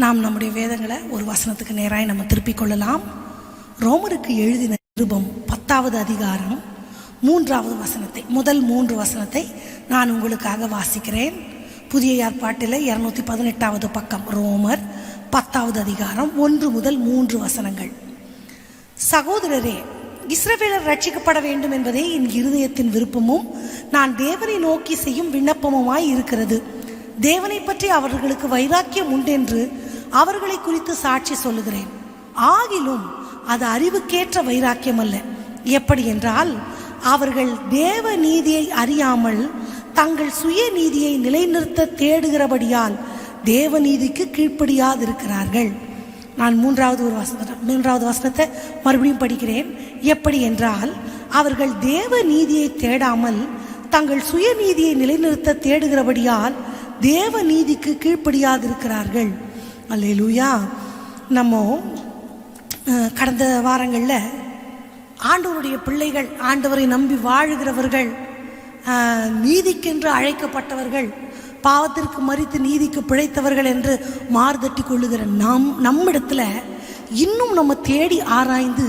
நாம் நம்முடைய வேதங்களை ஒரு வசனத்துக்கு நேராக நம்ம திருப்பிக் கொள்ளலாம். ரோமருக்கு எழுதின நிருபம் 10வது அதிகாரம் 3வது வசனத்தை, முதல் 3 வசனத்தை நான் உங்களுக்காக வாசிக்கிறேன். புதிய ஏற்பாட்டில் 218வது பக்கம், ரோமர் 10வது அதிகாரம் 1 முதல் 3 வசனங்கள். சகோதரரே, இஸ்ரவேலர் ரட்சிக்கப்பட வேண்டும் என்பதே என் இருதயத்தின் விருப்பமும் நான் தேவனை நோக்கி செய்யும் விண்ணப்பமுமாய் இருக்கிறது. தேவனை பற்றி அவர்களுக்கு வைராக்கியம் உண்டென்று அவர்களை குறித்து சாட்சி சொல்லுகிறேன். ஆகிலும் அது அறிவுக்கேற்ற வைராக்கியம் அல்ல. எப்படி என்றால், அவர்கள் தேவ நீதியை அறியாமல் தங்கள் சுய நீதியை நிலைநிறுத்த தேடுகிறபடியால் தேவ நீதிக்கு கீழ்ப்படியாதிருக்கிறார்கள். நான் மூன்றாவது வசனத்தை மறுபடியும் படிக்கிறேன். எப்படி என்றால், அவர்கள் தேவ நீதியை தேடாமல் தங்கள் சுய நீதியை நிலைநிறுத்த தேடுகிறபடியால் தேவ நீதிக்கு கீழ்ப்படியாதிருக்கிறார்கள். அல்லேலூயா. நம்ம கடந்த வாரங்களில் ஆண்டவருடைய பிள்ளைகள், ஆண்டவரை நம்பி வாழுகிறவர்கள், நீதிக்கென்று அழைக்கப்பட்டவர்கள், பாவத்திற்கு மரித்து நீதிக்கு பிழைத்தவர்கள் என்று மார்தட்டி கொள்ளுகிற நம்மிடத்துல இன்னும் நம்ம தேடி ஆராய்ந்து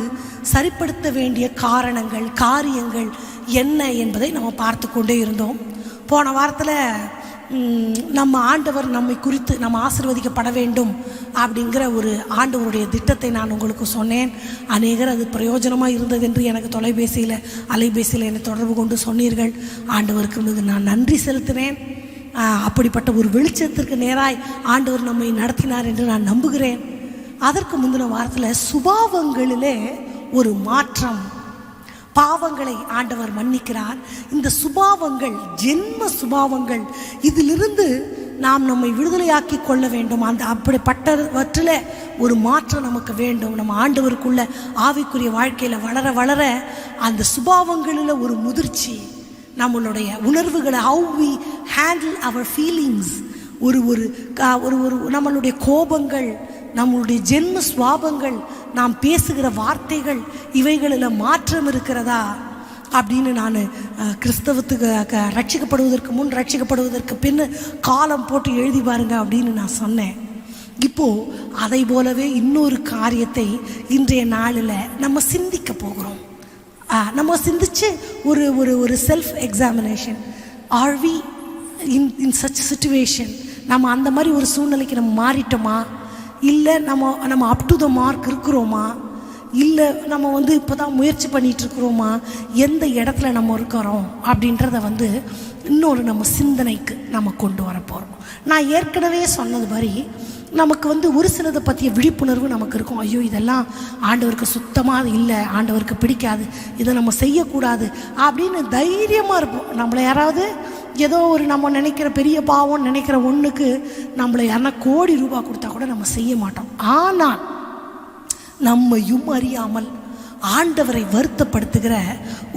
சரிப்படுத்த வேண்டிய காரணங்கள், காரியங்கள் என்ன என்பதை நம்ம பார்த்து கொண்டே இருந்தோம். போன வாரத்தில் நம்ம ஆண்டவர் நம்மை குறித்து நம்ம ஆசீர்வதிக்கப்பட வேண்டும் அப்படிங்கிற ஒரு ஆண்டவருடைய திட்டத்தை நான் உங்களுக்கு சொன்னேன். அநேகர் அது பிரயோஜனமாக இருந்தது என்று எனக்கு அலைபேசியில் என்னை தொடர்பு கொண்டு சொன்னீர்கள். ஆண்டவருக்கு நான் நன்றி செலுத்தினேன். அப்படிப்பட்ட ஒரு வெளிச்சத்திற்கு நேராய் ஆண்டவர் நம்மை நடத்தினார் என்று நான் நம்புகிறேன். அதற்கு முந்தின வாரத்தில் சுபாவங்களிலே ஒரு மாற்றம், பாவங்களை ஆண்டவர் மன்னிக்கிறார். இந்த சுபாவங்கள் ஜென்ம சுபாவங்கள், இதிலிருந்து நாம் நம்மை விடுதலையாக்கி கொள்ள வேண்டும். அந்த அப்படிப்பட்டவற்றில் ஒரு மாற்றம் நமக்கு வேண்டும். நம்ம ஆண்டவருக்குள்ள ஆவிக்குரிய வாழ்க்கையில் வளர வளர அந்த சுபாவங்களில் ஒரு முதிர்ச்சி, நம்மளுடைய உணர்வுகளை, how we handle our feelings, ஒரு ஒரு ஒரு நம்மளுடைய கோபங்கள், நம்மளுடைய ஜென்ம சுபாவங்கள், நாம் பேசுகிற வார்த்தைகள், இவைகளில் மாற்றம் இருக்கிறதா அப்படின்னு நான் கிறிஸ்தவத்துக்கு ரட்சிக்கப்படுவதற்கு முன், ரட்சிக்கப்படுவதற்கு பின் காலம் போட்டு எழுதி பாருங்க அப்படின்னு நான் சொன்னேன். இப்போது அதை போலவே இன்னொரு காரியத்தை இன்றைய நாளில் நம்ம சிந்திக்க போகிறோம். நம்ம சிந்திச்சு ஒரு ஒரு ஒரு self examination, are we in such situation, நம்ம அந்த மாதிரி ஒரு சூழ்நிலைக்கு நம்ம மாறிட்டோமா, இல்லை நம்ம அப் டு த மார்க் இருக்கிறோமா, இல்லை நம்ம இப்போ தான் முயற்சி பண்ணிகிட்ருக்குறோமா, எந்த இடத்துல நம்ம இருக்கிறோம் அப்படின்றத இன்னொரு நம்ம சிந்தனைக்கு நம்ம கொண்டு வர போகிறோம். நான் ஏற்கனவே சொன்னது மாதிரி நமக்கு ஒரு சிலதை பற்றிய விழிப்புணர்வு நமக்கு இருக்கும். ஐயோ, இதெல்லாம் ஆண்டவருக்கு சுத்தமாக இல்லை, ஆண்டவருக்கு பிடிக்காது, இதை நம்ம செய்யக்கூடாது அப்படின்னு தைரியமாக இருப்போம். நம்மளை யாராவது ஏதோ ஒரு நம்ம நினைக்கிற பெரிய பாவம் நினைக்கிற ஒன்றுக்கு நம்மளை யாருன்னா கோடி ரூபாய் கொடுத்தா கூட நம்ம செய்ய மாட்டோம். ஆனால் நம்மையும் அறியாமல் ஆண்டவரை வருத்தப்படுத்துகிற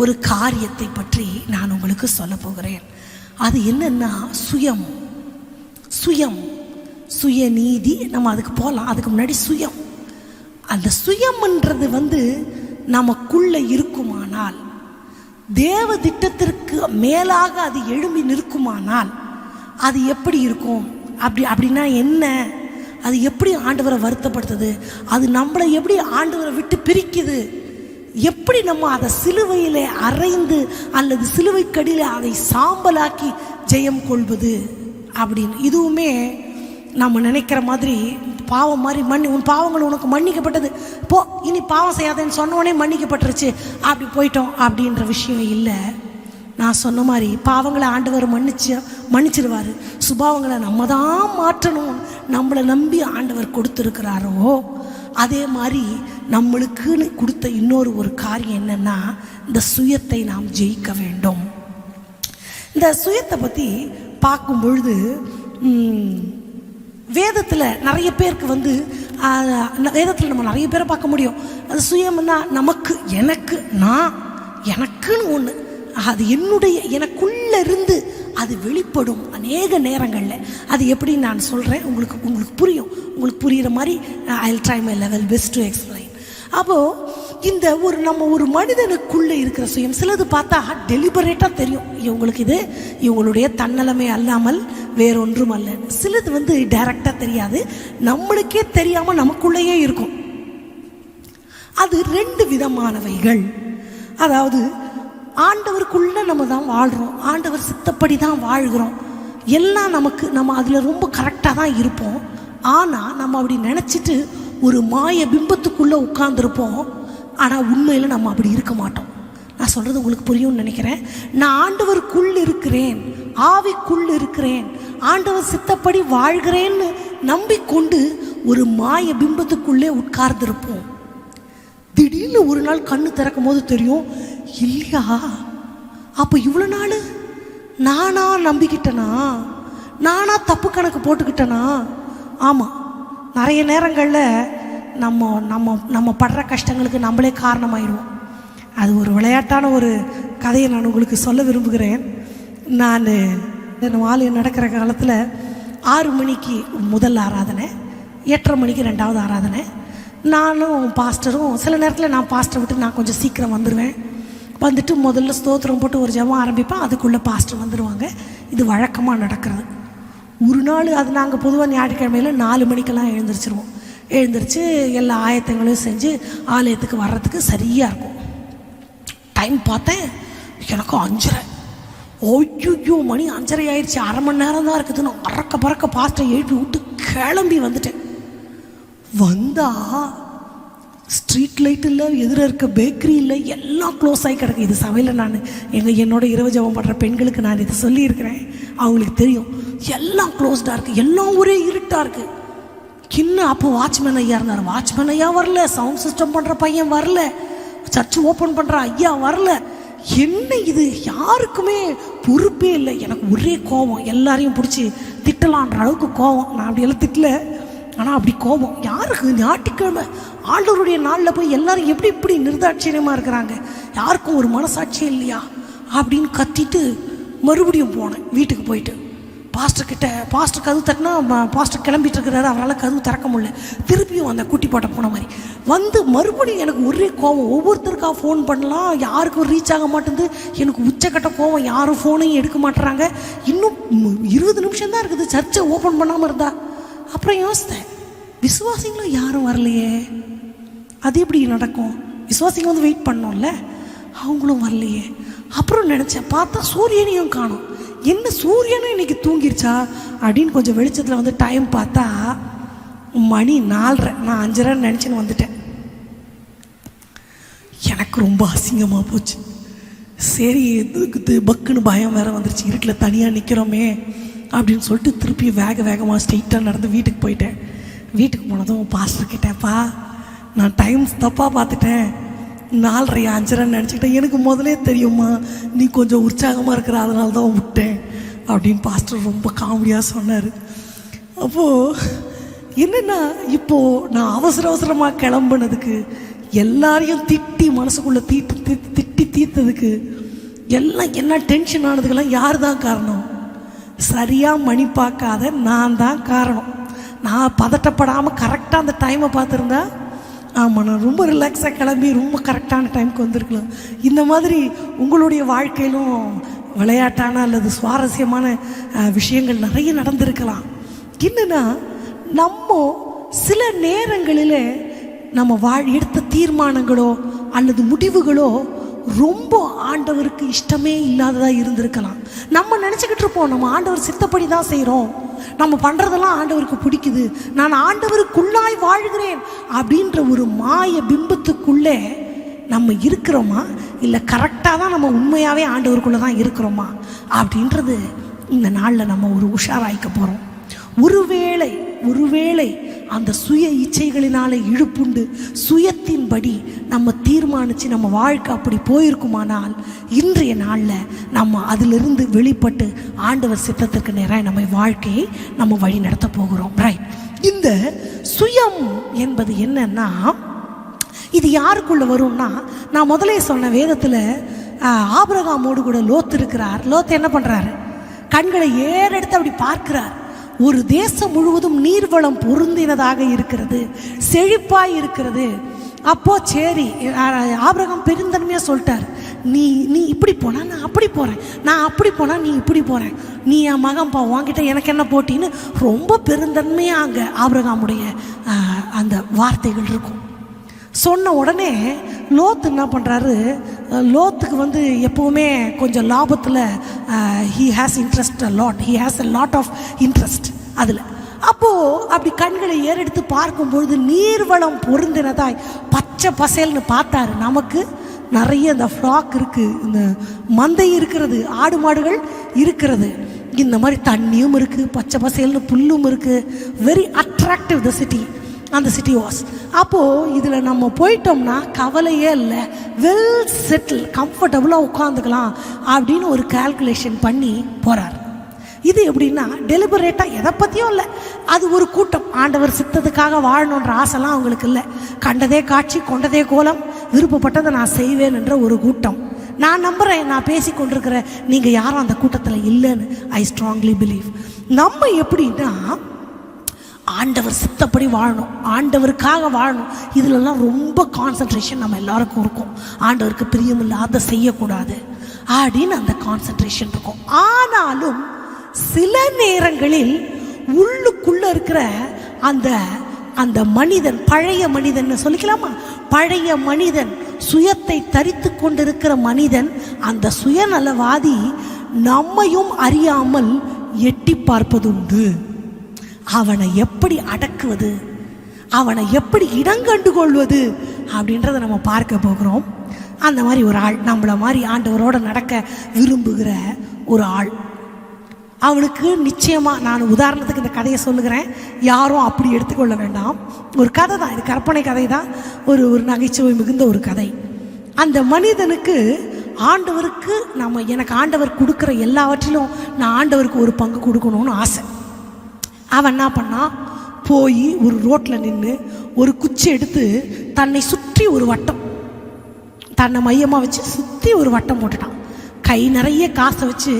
ஒரு காரியத்தை பற்றி நான் உங்களுக்கு சொல்ல போகிறேன். அது என்னன்னா சுயநீதி. நம்ம அதுக்கு போகலாம். அதுக்கு முன்னாடி அந்த சுயம்ன்றது நமக்குள்ள இருக்குமானால், தேவ திட்டத்திற்கு மேலாக அது எழும்பி நிற்குமானால் அது எப்படி இருக்கும்? அப்படின்னா என்ன? அது எப்படி ஆண்டவரை வருத்தப்படுத்துது? அது நம்மளை எப்படி ஆண்டவரை விட்டு பிரிக்குது? எப்படி நம்ம அதை சிலுவையில் அறைந்து அல்லது சிலுவைக்கடியில் அதை சாம்பலாக்கி ஜெயம் கொள்வது அப்படின்னு. இதுவுமே நம்ம நினைக்கிற மாதிரி பாவம் மாதிரி உன் பாவங்கள் உனக்கு மன்னிக்கப்பட்டது, போ இனி பாவம் செய்யாதேன்னு சொன்னோடனே மன்னிக்கப்பட்டுருச்சு, அப்படி போயிட்டோம் அப்படின்ற விஷயம் இல்லை. நான் சொன்ன மாதிரி பாவங்களை ஆண்டவர் மன்னிச்சிருவார். சுபாவங்களை நம்ம தான் மாற்றணும். நம்மளை நம்பி ஆண்டவர் கொடுத்துருக்கிறாரோ, அதே மாதிரி நம்மளுக்குன்னு கொடுத்த இன்னொரு ஒரு காரியம் என்னன்னா, இந்த சுயத்தை நாம் ஜெயிக்க வேண்டும். இந்த சுயத்தை பற்றி பார்க்கும் பொழுது வேதத்தில் நிறைய பேருக்கு வேதத்தில் நம்ம நிறைய பேரை பார்க்க முடியும். அது சுயம்னா நமக்கு, எனக்கு, எனக்குன்னு ஒன்று, அது எனக்குள்ள இருந்து அது வெளிப்படும் அநேக நேரங்களில். அது எப்படி நான் சொல்கிறேன், உங்களுக்கு புரியும். உங்களுக்கு புரிகிற மாதிரி I will try my level best to explain. அப்போது நம்ம ஒரு மனிதனுக்குள்ளே இருக்கிற சுயம் சிலது பார்த்தா டெலிபரேட்டாக தெரியும். இவங்களுக்கு இது இவங்களுடைய தன்னலமே அல்லாமல் வேறொன்றும் அல்ல. சிலது டைரக்டாக தெரியாது, நம்மளுக்கே தெரியாமல் நமக்குள்ளேயே இருக்கும். அது 2 விதமானவைகள். அதாவது ஆண்டவருக்குள்ளே நம்ம தான் வாழ்கிறோம், ஆண்டவர் சித்தப்படி தான் வாழ்கிறோம், எல்லாம் நம்ம அதில் ரொம்ப கரெக்டாக தான் இருப்போம். ஆனால் நம்ம அப்படி நினச்சிட்டு ஒரு மாய பிம்பத்துக்குள்ளே உட்கார்ந்துருப்போம். ஆனால் உண்மையில் நம்ம அப்படி இருக்க மாட்டோம். நான் சொல்கிறது உங்களுக்கு புரியும்னு நினைக்கிறேன். நான் ஆண்டவருக்குள் இருக்கிறேன், ஆவிக்குள் இருக்கிறேன், ஆண்டவர் சித்தப்படி வாழ்கிறேன்னு நம்பிக்கொண்டு ஒரு மாய பிம்பத்துக்குள்ளே உட்கார்ந்துருப்போம். திடீர்னு ஒரு நாள் கண்ணு திறக்கும் போது தெரியும், இல்லையா அப்போ இவ்வளோ நாள் நானா நம்பிக்கிட்டேனா, நானா தப்பு கணக்கு போட்டுக்கிட்டேனா? ஆமாம், நிறைய நேரங்களில் நம்ம நம்ம நம்ம படுற கஷ்டங்களுக்கு நம்மளே காரணமாயிடுவோம். அது ஒரு விளையாட்டான ஒரு கதையை நான் உங்களுக்கு சொல்ல விரும்புகிறேன். நான் ஆலயம் நடக்கிற காலத்தில் 6 மணிக்கு முதல் ஆராதனை, 8:30 மணிக்கு 2வது ஆராதனை. நானும் பாஸ்டரும் சில நேரத்தில் நான் பாஸ்டரை விட்டு நான் கொஞ்சம் சீக்கிரம் வந்துடுவேன். வந்துட்டு முதல்ல ஸ்தோத்திரம் போட்டு ஒரு ஜெபம் ஆரம்பிப்பேன், அதுக்குள்ளே பாஸ்டர் வந்துடுவாங்க. இது வழக்கமாக நடக்கிறது. ஒரு நாள் அது நாங்கள் பொதுவாக ஞாயிற்றுக்கிழமையில் 4 மணிக்கெல்லாம் எழுந்திரிச்சு எல்லா ஆயத்தங்களையும் செஞ்சு ஆலயத்துக்கு வர்றதுக்கு சரியாக இருக்கும். டைம் பார்த்தேன், எனக்கு 5:30. ஓய்யோ, மணி 5:30 ஆயிடுச்சு, 1/2 மணி நேரம் தான் இருக்குதுன்னு அறக்க பறக்க பாஸ்டரை எழுப்பி விட்டு கிளம்பி வந்துட்டேன். வந்தால் ஸ்ட்ரீட் லைட் இல்லை, எதிர இருக்க பேக்கரி இல்லை, எல்லாம் க்ளோஸ் ஆகி கிடக்கு. இது சபையில் நான் என்னோட இரவு ஜெபம் பண்ணுற பெண்களுக்கு நான் இதை சொல்லியிருக்கிறேன், அவங்களுக்கு தெரியும். எல்லாம் க்ளோஸ்டாக இருக்குது, எல்லாம் ஒரே இருட்டாக இருக்குது. இன்னும் அப்போ வாட்ச்மேன் ஐயா இருந்தார், வாட்ச்மேன் ஐயா வரல, சவுண்ட் சிஸ்டம் பண்ணுற பையன் வரல, சர்ச் ஓப்பன் பண்ணுற ஐயா வரல. என்ன இது, யாருக்குமே பொறுப்பே இல்லை. எனக்கு ஒரே கோபம், எல்லாரையும் பிடிச்சி திட்டலான்ற அளவுக்கு கோபம். நான் அப்படியெல்லாம் திட்டல, ஆனால் அப்படி கோபம். யாருக்கு ஞாயிற்றுக்கிழமை ஆண்டவருடைய நாளில் போய் எல்லாரும் எப்படி இப்படி நிர்தாட்சியமாக இருக்கிறாங்க, யாருக்கும் ஒரு மனசாட்சியே இல்லையா அப்படின்னு கத்திட்டு மறுபடியும் போனேன். வீட்டுக்கு போயிட்டு பாஸ்டர் கதவு தட்டினா பாஸ்டர் கிளம்பிட்டு இருக்கிறாரு, அவரால் கதவு திறக்க முடியல. திருப்பியும் அந்த குட்டி போட்ட போன மாதிரி வந்து மறுபடியும் எனக்கு ஒரே கோபம். ஒவ்வொருத்தருக்காக ஃபோன் பண்ணலாம், யாருக்கும் ரீச் ஆக மாட்டேங்குது. எனக்கு உச்சக்கட்ட கோபம், யாரும் ஃபோனையும் எடுக்க மாட்டுறாங்க. இன்னும் 20 நிமிஷம் தான் இருக்குது சர்ச்சை ஓப்பன் பண்ணாமல் இருந்தா. அப்புறம் யோசித்தேன், விசுவாசிங்களும் யாரும் வரலையே, அது எப்படி நடக்கும்? விசுவாசிங்க வெயிட் பண்ணோம்ல, அவங்களும் வரலையே. அப்புறம் நினச்சேன், பார்த்தா சூரியனையும் காணும். என்ன சூரியனும் இன்னைக்கு தூங்கிருச்சா அப்படின்னு கொஞ்சம் வெளிச்சத்தில் டைம் பார்த்தா மணி 4:30. நான் 5:30 நினச்சின்னு வந்துட்டேன். எனக்கு ரொம்ப அசிங்கமாக போச்சு. சரி, பக்குன்னு பயம் வேற வந்துருச்சு, இருட்டில் தனியாக நிற்கிறோமே அப்படின்னு சொல்லிட்டு திருப்பி வேகமாக ஸ்ட்ரெயிட்டாக நடந்து வீட்டுக்கு போயிட்டேன். வீட்டுக்கு போனதும் பாஸ்டர் கேட்டேன்ப்பா, நான் டைம் தப்பாக பார்த்துட்டேன், 4:30 5:30 நினச்சிக்கிட்டேன், எனக்கு முதலே தெரியுமா நீ கொஞ்சம் உற்சாகமாக இருக்கிற, அதனால தான் விட்டேன் அப்படின்னு பாஸ்டர் ரொம்ப காமெடியாக சொன்னார். அப்போது என்னென்னா, இப்போது நான் அவசரமாக கிளம்புனதுக்கு, எல்லாரையும் திட்டி மனசுக்குள்ளே திட்டி தீர்த்ததுக்கு, எல்லாம் என்ன டென்ஷன் ஆனதுக்கெல்லாம் யார் தான் காரணம்? சரியாக மணி பார்க்காத நான் தான் காரணம். நான் பதட்டப்படாமல் கரெக்டாக அந்த டைமை பார்த்துருந்தா, ஆமாம், நான் ரொம்ப ரிலாக்ஸாக கிளம்பி ரொம்ப கரெக்டான டைமுக்கு வந்திருக்கலாம். இந்த மாதிரி உங்களுடைய வாழ்க்கையிலும் விளையாட்டான அல்லது சுவாரஸ்யமான விஷயங்கள் நிறைய நடந்திருக்கலாம். என்னென்னா, நம்ம சில நேரங்களில் நம்ம எடுத்த தீர்மானங்களோ அல்லது முடிவுகளோ ரொம்ப ஆண்டவருக்கு இஷ்டமே இல்லாததாக இருந்திருக்கலாம். நம்ம நினச்சிக்கிட்டு இருப்போம், நம்ம ஆண்டவர் சித்தப்படி தான் செய்கிறோம், நம்ம பண்ணுறதெல்லாம் ஆண்டவருக்கு பிடிக்குது, நான் ஆண்டவருக்குள்ளாய் வாழ்கிறேன் அப்படின்ற ஒரு மாய பிம்பத்துக்குள்ளே நம்ம இருக்கிறோமா, இல்லை கரெக்டாக தான் நம்ம உண்மையாகவே ஆண்டவருக்குள்ளே தான் இருக்கிறோமா அப்படின்றது இந்த நாளில் நம்ம ஒரு உஷாராய்க்க போகிறோம். ஒருவேளை அந்த சுய இச்சைகளினால இழுப்புண்டு சுயத்தின்படி நம்ம தீர்மானித்து நம்ம வாழ்க்கை அப்படி போயிருக்குமானால், இன்றைய நாளில் நம்ம அதிலிருந்து வெளிப்பட்டு ஆண்டவர் சித்தத்திற்கு நேராக நம்ம வாழ்க்கையை நம்ம வழி நடத்த போகிறோம். ரைட். இந்த சுயம் என்பது என்னன்னா, இது யாருக்குள்ள வரும்னா, நான் முதலே சொன்ன வேதத்தில் ஆபிரகாமோடு கூட லோத்து இருக்கிறார். லோத்து என்ன பண்ணுறாரு? கண்களை ஏறெடுத்து அப்படி பார்க்கிறார். ஒரு தேசம் முழுவதும் நீர்வளம் பொருந்தினதாக இருக்கிறது, செழிப்பாய் இருக்கிறது. அப்போ சரி, ஆபிரகாம் பெருந்தன்மையாக சொல்லிட்டார், நீ நீ இப்படி போனால் நான் அப்படி போகிறேன், நான் அப்படி போனால் நீ இப்படி போகிறேன், நீ என் மகன் உன்கிட்ட எனக்கு என்ன போட்டின்னு ரொம்ப பெருந்தன்மையாக அங்கே ஆபிரகாமுடைய அந்த வார்த்தைகள் இருக்கும். சொன்ன உடனே லோத்து என்ன பண்ணுறாரு, லோத்துக்கு வந்து எப்போவுமே கொஞ்சம் லாபத்தில் he has interest he has a lot of interest அதில். அப்போது அப்படி கண்களை ஏறெடுத்து பார்க்கும்பொழுது நீர்வளம் பொருந்தினதாய் பச்சை பசேல்னு பார்த்தாரு. நமக்கு நிறைய இந்த ஃப்ளாக் இருக்குது, இந்த மந்தை இருக்கிறது, ஆடு மாடுகள் இருக்கிறது, இந்த மாதிரி தண்ணியும் இருக்குது, பச்சை பசேல்னு புல்லும் இருக்குது. வெரி அட்ராக்டிவ் த சிட்டி, அந்த சிட்டி வாஸ். அப்போது இதில் நம்ம போயிட்டோம்னா கவலையே இல்லை, வெல் செட்டில், கம்ஃபர்டபுளாக உட்காந்துக்கலாம் அப்படின்னு ஒரு கால்குலேஷன் பண்ணி போகிறார். இது எப்படின்னா டெலிபரேட்டாக எதை பற்றியும் இல்லை, அது ஒரு கூட்டம். ஆண்டவர் சித்தத்துக்காக வாழணுன்ற ஆசைலாம் அவங்களுக்கு இல்லை. கண்டதே காட்சி கொண்டதே கோலம், விருப்பப்பட்டதை நான் செய்வேன் என்ற ஒரு கூட்டம். நான் நம்புகிறேன், நான் பேசி கொண்டிருக்கிற நீங்கள் யாரும் அந்த கூட்டத்தில் இல்லைன்னு ஐ ஸ்ட்ராங்லி பிலீவ். நம்ம எப்படின்னா ஆண்டவர் சித்தப்படி வாழணும், ஆண்டவருக்காக வாழணும். இதிலெல்லாம் ரொம்ப கான்சன்ட்ரேஷன் நம்ம எல்லாருக்கும் இருக்கும். ஆண்டவருக்கு பிரியமில்லாத செய்யக்கூடாது அப்படின்னு அந்த கான்சன்ட்ரேஷன் இருக்கும். ஆனாலும் சில நேரங்களில் உள்ளுக்குள்ள இருக்கிற அந்த அந்த மனிதன், பழைய மனிதன் சொல்லிக்கலாமா, பழைய மனிதன், சுயத்தை தரித்து கொண்டிருக்கிற மனிதன், அந்த சுயநலவாதி நம்மையும் அறியாமல் எட்டி பார்ப்பதுண்டு. அவனை எப்படி அடக்குவது, அவனை எப்படி இடங்கண்டு கொள்வது அப்படின்றத நம்ம பார்க்க போகிறோம். அந்த மாதிரி ஒரு ஆள், நம்மளை மாதிரி ஆண்டவரோடு நடக்க விரும்புகிற ஒரு ஆள், அவனுக்கு நிச்சயமாக, நான் உதாரணத்துக்கு இந்த கதையை சொல்லுகிறேன், யாரும் அப்படி எடுத்துக்கொள்ள வேண்டாம். ஒரு கதை தான் இது, கற்பனை கதை தான், ஒரு நகைச்சுவை மிகுந்த ஒரு கதை. அந்த மனிதனுக்கு ஆண்டவருக்கு எனக்கு ஆண்டவர் கொடுக்குற எல்லாவற்றிலும் நான் ஆண்டவருக்கு ஒரு பங்கு கொடுக்கணும்னு ஆசை. அவன் என்ன பண்ணான், போய் ஒரு ரோட்டில் நின்று ஒரு குச்சி எடுத்து தன்னை சுற்றி ஒரு வட்டம், தன்னை மையமாக வச்சு சுற்றி ஒரு வட்டம் போட்டுட்டான். கை நிறைய காசை வச்சு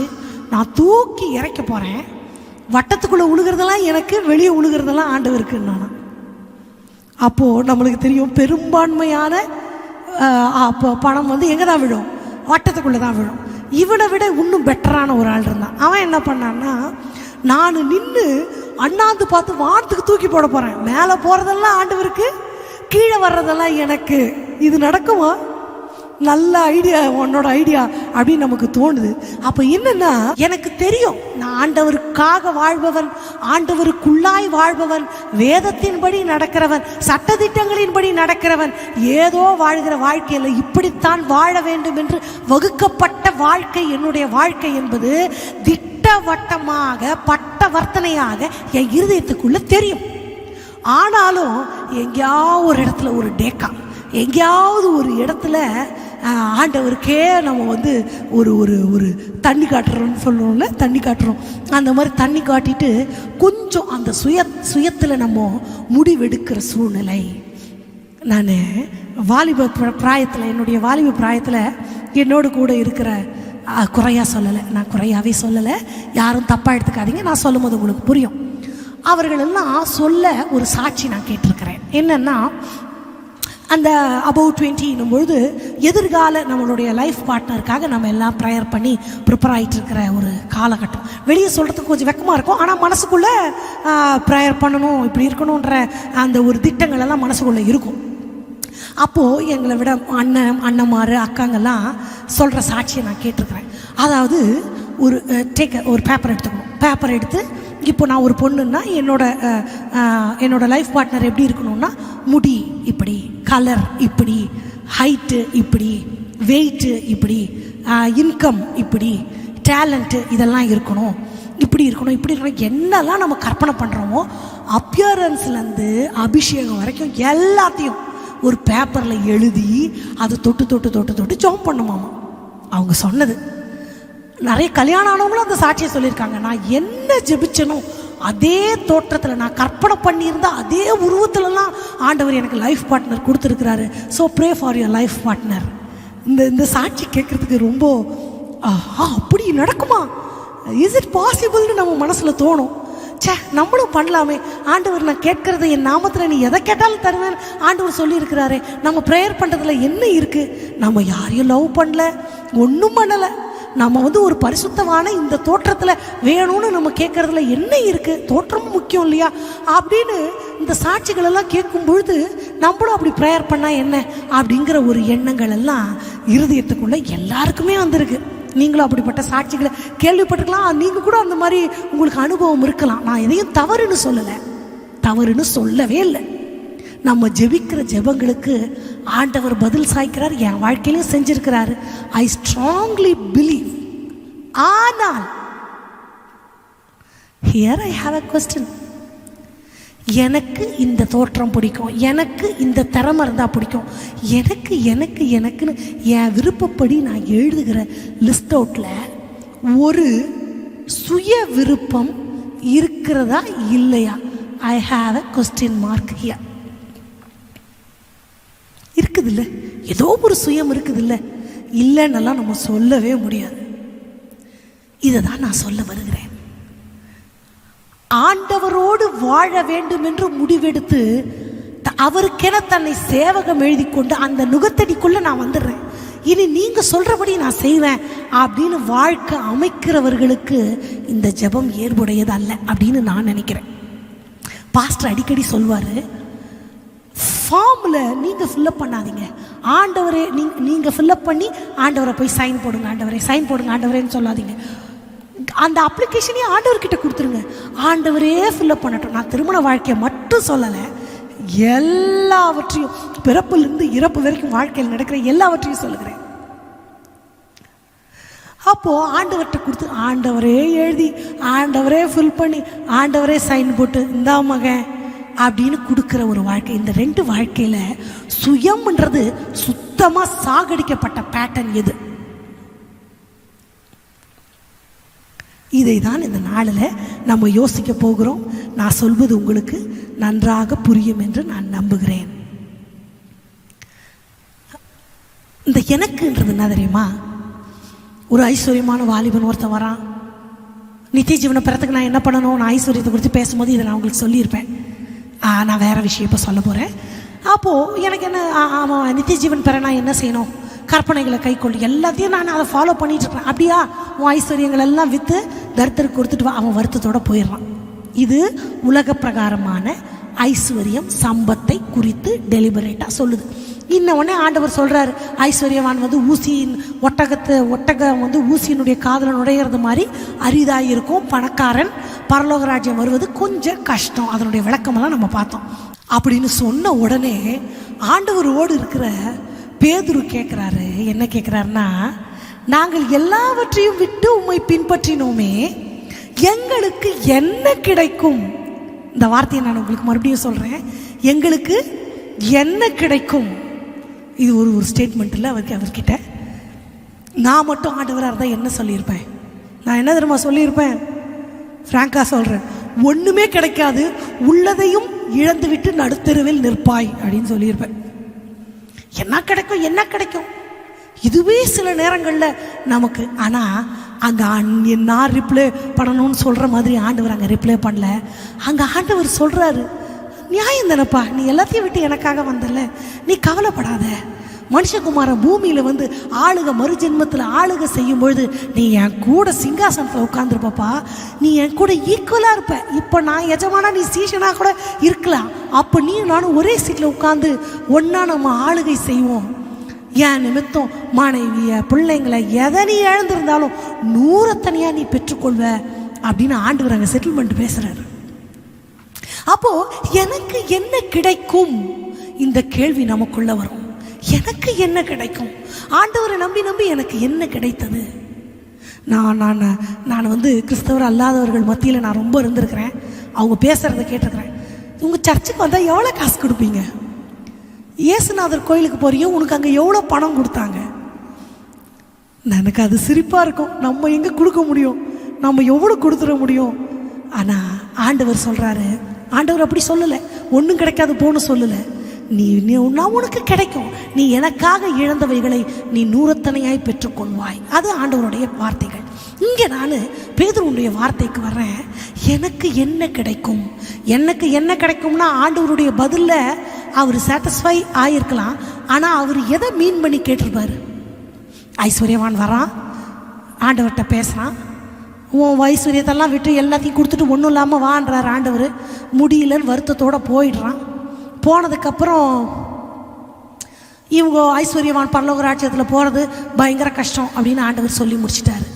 நான் தூக்கி இறைக்க போகிறேன், வட்டத்துக்குள்ளே உழுகிறதெல்லாம் எனக்கு, வெளியே உழுகிறதெல்லாம் ஆண்டவருக்குன்னு. அப்போது நம்மளுக்கு தெரியும், பெரும்பான்மையான பணம் வந்து எங்கே தான் விழும், வட்டத்துக்குள்ளே தான் விழும். இவனை விட இன்னும் பெட்டரான ஒரு ஆள் இருந்தான். அவன் என்ன பண்ணான்னா, நான் நின்று அண்ணாந்து பார்த்து வானத்துக்கு தூக்கி போட போகிறேன், மேலே போகிறதெல்லாம் ஆண்டவருக்கு, கீழே வர்றதெல்லாம் எனக்கு. இது நடக்குமா? நல்ல ஐடியா, உன்னோட ஐடியா அப்படின்னு நமக்கு தோணுது. அப்போ என்னன்னா, எனக்கு தெரியும் நான் ஆண்டவருக்காக வாழ்பவன், ஆண்டவருக்குள்ளாய் வாழ்பவன், வேதத்தின்படி நடக்கிறவன், சட்டதிட்டங்களின்படி நடக்கிறவன், ஏதோ வாழ்கிற வாழ்க்கையில் இப்படித்தான் வாழ வேண்டும் என்று வகுக்கப்பட்ட வாழ்க்கை என்னுடைய வாழ்க்கை என்பது திட்டவட்டமாக பட்டவர்த்தனையாக என் இருதயத்துக்குள்ள தெரியும். ஆனாலும் எங்கேயாவது ஒரு இடத்துல ஒரு டேக்கா, எங்கேயாவது ஒரு இடத்துல ஆண்டவருக்கே நம்ம வந்து ஒரு ஒரு ஒரு தண்ணி காட்டுறோம்னு சொல்லுவோம்ல, தண்ணி காட்டுறோம். அந்த மாதிரி தண்ணி காட்டிட்டு கொஞ்சம் அந்த சுயத்தில் நம்ம முடிவெடுக்கிற சூழ்நிலை. நான் வாலிப பிராயத்தில், என்னுடைய வாலிப பிராயத்தில் என்னோடு கூட இருக்கிற குறையாக சொல்லலை, நான் குறையாகவே சொல்லலை, யாரும் தப்பாக எடுத்துக்காதீங்க, நான் சொல்லும் போது உங்களுக்கு புரியும். அவர்களெல்லாம் சொல்ல ஒரு சாட்சி நான் கேட்டிருக்கிறேன். என்னென்னா, அந்த அபவுட் 20 பொழுது எதிர்கால நம்மளுடைய லைஃப் பார்ட்னருக்காக நம்ம எல்லாம் ப்ரேயர் பண்ணி ப்ரிப்பேர் ஆகிட்டு இருக்கிற ஒரு காலகட்டம். வெளியே சொல்கிறதுக்கு கொஞ்சம் வெக்கமாக இருக்கும், ஆனால் மனசுக்குள்ளே ப்ரேயர் பண்ணணும், இப்படி இருக்கணுன்ற அந்த ஒரு திட்டங்கள் எல்லாம் மனசுக்குள்ளே இருக்கும். அப்போது எங்களை விட அண்ணன்மார் அக்காங்கெல்லாம் சொல்கிற சாட்சியை நான் கேட்டிருக்கிறேன். அதாவது ஒரு பேப்பர் எடுத்துக்கணும், பேப்பர் எடுத்து, இப்போ நான் ஒரு பொண்ணுன்னா என்னோட லைஃப் பார்ட்னர் எப்படி இருக்கணும்னா, முடி இப்படி, கலர் இப்படி, ஹைட்டு இப்படி, வெயிட்டு இப்படி, இன்கம் இப்படி, டேலண்ட்டு இதெல்லாம் இருக்கணும், இப்படி இருக்கணும், இப்படி இருக்கணும், என்னெல்லாம் நம்ம கற்பனை பண்ணுறோமோ அப்பியரன்ஸ்லேருந்து அபிஷேகம் வரைக்கும் எல்லாத்தையும் ஒரு பேப்பரில் எழுதி அதை தொட்டு தொட்டு தொட்டு தொட்டு ஜாம் பண்ணுமாமா. அவங்க சொன்னது. நிறைய கல்யாணம் ஆனவங்களும் அந்த சாட்சியை சொல்லியிருக்காங்க. நான் என்ன ஜெபிச்சனோ அதே தோற்றத்தில், நான் கற்பனை பண்ணியிருந்தால் அதே உருவத்துலலாம் ஆண்டவர் எனக்கு லைஃப் பார்ட்னர் கொடுத்துருக்கிறாரு. So pray for your life partner. இந்த சாட்சி கேட்குறதுக்கு ரொம்ப அப்படி நடக்குமா, இஸ் இட் பாசிபிள்னு நம்ம மனசில் தோணும். நம்மளும் பண்ணலாமே. ஆண்டவர் நான் கேட்கறது என் நாமத்தில் நீ எதை கேட்டாலும் தருவேன் ஆண்டவர் சொல்லியிருக்கிறாரு. நம்ம ப்ரேயர் பண்ணுறதுல என்ன இருக்குது? நம்ம யாரையும் லவ் பண்ணல, ஒன்றும் பண்ணலை. நம்ம ஒரு பரிசுத்தமான இந்த தோற்றத்தில் வேணும்னு நம்ம கேட்கறதுல என்ன இருக்குது? தோற்றமும் முக்கியம் இல்லையா? அப்படின்னு இந்த சாட்சிகள் எல்லாம் கேட்கும் பொழுது நம்மளும் அப்படி ப்ரேயர் பண்ணால் என்ன அப்படிங்கிற ஒரு எண்ணங்கள் எல்லாம் இருதயத்துக்குள்ளே எல்லாருக்குமே வந்திருக்கு. நீங்களும் அப்படிப்பட்ட சாட்சிகளை கேள்விப்பட்டிருக்கலாம். நீங்கள் கூட அந்த மாதிரி உங்களுக்கு அனுபவம் இருக்கலாம். நான் எதையும் தவறுன்னு சொல்லலை, தவறுன்னு சொல்லவே இல்லை. நம்ம ஜெபிக்கிற ஜெபங்களுக்கு ஆண்டவர் பதில் சாய்க்கிறார். என் வாழ்க்கையிலும் செஞ்சிருக்கிறாரு. I strongly believe. ஆனால் here I have a question. எனக்கு இந்த தோற்றம் பிடிக்கும், எனக்கு இந்த திறமை இருந்தால் பிடிக்கும், எனக்கு எனக்கு எனக்குன்னு என் விருப்பப்படி நான் எழுதுகிற லிஸ்ட் அவுட்டில் ஒரு சுய விருப்பம் இருக்கிறதா இல்லையா? ஐ have a question mark here. இருக்குது இல்லை, ஏதோ ஒரு சுயம் இருக்குது இல்லை, இல்லைன்னெல்லாம் நம்ம சொல்லவே முடியாது. இதை தான் நான் சொல்ல வருகிறேன். ஆண்டவரோடு வாழ வேண்டும் என்று முடிவெடுத்து அவருக்கென தன்னை சேவகம் எழுதி கொண்டு அந்த நுகத்தடிக்குள்ள நான் வந்துடுறேன், இனி நீங்க சொல்றபடி நான் செய்வேன் அப்படின்னு வாழ்க்கை அமைக்கிறவர்களுக்கு இந்த ஜெபம் ஏற்புடையது அல்ல அப்படின்னு நான் நினைக்கிறேன். பாஸ்டர் அடிக்கடி சொல்வாரு, ஃபார்மில் நீங்கள் ஃபில்லப் பண்ணாதீங்க, ஆண்டவரே நீங்கள் ஃபில்லப் பண்ணி ஆண்டவரை போய் சைன் போடுங்க, ஆண்டவரே சைன் போடுங்க ஆண்டவரேன்னு சொல்லாதீங்க. அந்த அப்ளிகேஷனே ஆண்டவர்கிட்ட கொடுத்துருங்க, ஆண்டவரே ஃபில்லப் பண்ணட்டும். நான் திருமண வாழ்க்கையை மட்டும் சொல்லலை, எல்லாவற்றையும் பிறப்பிலிருந்து இறப்பு வரைக்கும் வாழ்க்கையில் நடக்கிற எல்லாவற்றையும் சொல்லுகிறேன். அப்போது ஆண்டவர்கிட்ட கொடுத்து ஆண்டவரே எழுதி ஆண்டவரே ஃபில் பண்ணி ஆண்டவரே சைன் போட்டு இந்தா மகன் அப்படின்னு கொடுக்குற ஒரு வாழ்க்கை. இந்த ரெண்டு வாழ்க்கையில் சுயம்ன்றது சுத்தமாக சாகடிக்கப்பட்ட பேட்டர்ன் எது? இதை தான் இந்த நாளில் நம்ம யோசிக்க போகிறோம். நான் சொல்வது உங்களுக்கு நன்றாக புரியும் என்று நான் நம்புகிறேன். இந்த எனக்குன்றது என்ன தெரியுமா? ஒரு ஐஸ்வர்யமான வாலிபன் ஒருத்தன் வரான், நித்திய ஜீவனை பெறத்துக்கு நான் என்ன பண்ணணும், நான் ஐஸ்வர்யத்தை குறித்து பேசும்போது இதை நான் உங்களுக்கு சொல்லியிருப்பேன். நான் வேறு விஷயம் இப்போ சொல்ல போகிறேன். அப்போது எனக்கு என்ன, ஆமாம் நித்திய ஜீவன் பெற நான் என்ன செய்யணும், கற்பனைகளை கை கொண்டு எல்லாத்தையும் நான் அதை ஃபாலோ பண்ணிகிட்ருக்கேன். அப்படியா, உன் ஐஸ்வர்யங்கள் எல்லாம் விற்று தரித்திரக்கு கொடுத்துட்டு வா. அவன் வருத்தத்தோடு போயிடுறான். இது உலக பிரகாரமான ஐஸ்வர்யம் சம்பத்தை குறித்து டெலிபரேட்டாக சொல்லுது. இன்னொன்னே ஆண்டவர் சொல்கிறார், ஐஸ்வர்யவான் ஊசியின் ஒட்டகம் ஊசியினுடைய காதில் நுழையிறது மாதிரி அரிதாக இருக்கும், பணக்காரன் பரலோக ராஜ்யம் வருவது கொஞ்சம் கஷ்டம். அதனுடைய விளக்கமெல்லாம் நம்ம பார்த்தோம். அப்படின்னு சொன்ன உடனே ஆண்டவரோடு இருக்கிற பேதுரு கேட்குறாரு, என்ன கேட்குறாருன்னா, நாங்கள் எல்லாவற்றையும் விட்டு உம்மை பின்பற்றினோமே, எங்களுக்கு என்ன கிடைக்கும்? இந்த வார்த்தையை நான் உங்களுக்கு மறுபடியும் சொல்கிறேன், எங்களுக்கு என்ன கிடைக்கும்? இது ஒரு ஸ்டேட்மெண்ட் இல்லை அவர்கிட்ட. நான் மட்டும் ஆண்டவராக இருந்தால் என்ன சொல்லியிருப்பேன்? நான் என்ன தெரியுமா சொல்லியிருப்பேன்? ஃப்ராங்காக சொல்கிறேன், ஒன்றுமே கிடைக்காது, உள்ளதையும் இழந்து விட்டு நடுத்தெருவில் நிற்பாய் அப்படின்னு சொல்லியிருப்பேன். என்ன கிடைக்கும் என்ன கிடைக்கும், இதுவே சில நேரங்களில் நமக்கு. ஆனால் அங்கே நான் ரிப்ளை பண்ணணும்னு சொல்கிற மாதிரி ஆண்டவர் அங்கே ரிப்ளை பண்ணல. அங்கே ஆண்டவர் சொல்கிறாரு, நியாயம் தானப்பா, நீ எல்லாத்தையும் விட்டு எனக்காக வந்தல, நீ கவலைப்படாத. மனுஷகுமாரன் பூமியில் ஆளுக மறுஜென்மத்தில் ஆளுக செய்யும் பொழுது நீ என் கூட சிங்காசனத்தில் உட்காந்துருப்பப்பா, நீ என் கூட ஈக்குவலாக இருப்ப. இப்போ நான் எஜமானா, நீ சீசனாக கூட இருக்கலாம். அப்போ நீ நானும் ஒரே சீட்டில் உட்காந்து ஒன்றா நம்ம ஆளுகை செய்வோம். என் நிமித்தம் மனைவிய பிள்ளைங்களை எதை நீ இழந்திருந்தாலும் 100 தனியாக நீ பெற்றுக்கொள்வ அப்படின்னு ஆண்டவர் அங்கே செட்டில்மெண்ட் பேசுகிறாரு. அப்போது எனக்கு என்ன கிடைக்கும், இந்த கேள்வி நமக்குள்ள வரும். எனக்கு என்ன கிடைக்கும்? ஆண்டவரை நம்பி நம்பி எனக்கு என்ன கிடைத்தது? நான் கிறிஸ்தவர் அல்லாதவர்கள் மத்தியில் நான் ரொம்ப இருந்திருக்கிறேன். அவங்க பேசுகிறத கேட்டிருக்கிறேன். உங்கள் சர்ச்சுக்கு வந்தால் எவ்வளோ காசு கொடுப்பீங்க? இயேசுநாதர் கோயிலுக்கு போறியோ, உனக்கு அங்கே எவ்வளோ பணம் கொடுத்தாங்க? எனக்கு அது சிரிப்பாக இருக்கும். நம்ம எங்கே கொடுக்க முடியும், நம்ம எவ்வளோ கொடுத்துட முடியும்? ஆனால் ஆண்டவர் சொல்கிறாரு, ஆண்டவர் அப்படி சொல்லலை, ஒன்றும் கிடைக்காது போன்னு சொல்லலை. நான் உனக்கு கிடைக்கும், நீ எனக்காக இழந்தவைகளை நீ 100 தனையாய் பெற்றுக்கொள்வாய். அது ஆண்டவருடைய வார்த்தைகள். இங்கே நான் பேதுருவுடைய வார்த்தைக்கு வர்றேன். எனக்கு என்ன கிடைக்கும், எனக்கு என்ன கிடைக்கும்னா ஆண்டவருடைய பதிலில் அவர் சாட்டிஸ்ஃபை ஆகிருக்கலாம். ஆனால் அவர் எதை மீன் பண்ணி கேட்டிருப்பார்? ஐஸ்வர்யவான் வரான், ஆண்டவர்கிட்ட பேசுகிறான், உன் ஐஸ்வர்யத்தெல்லாம் விட்டு எல்லாத்தையும் கொடுத்துட்டு ஒன்றும் இல்லாமல் வான்றார் ஆண்டவர். முடியலன்னு வருத்தத்தோடு போயிடுறான். போனதுக்கப்புறம் இவங்க ஐஸ்வர்யவான் பரலோக ராஜ்யத்தில் போகிறது பயங்கர கஷ்டம் அப்படின்னு ஆண்டவர் சொல்லி முடிச்சிட்டாரு.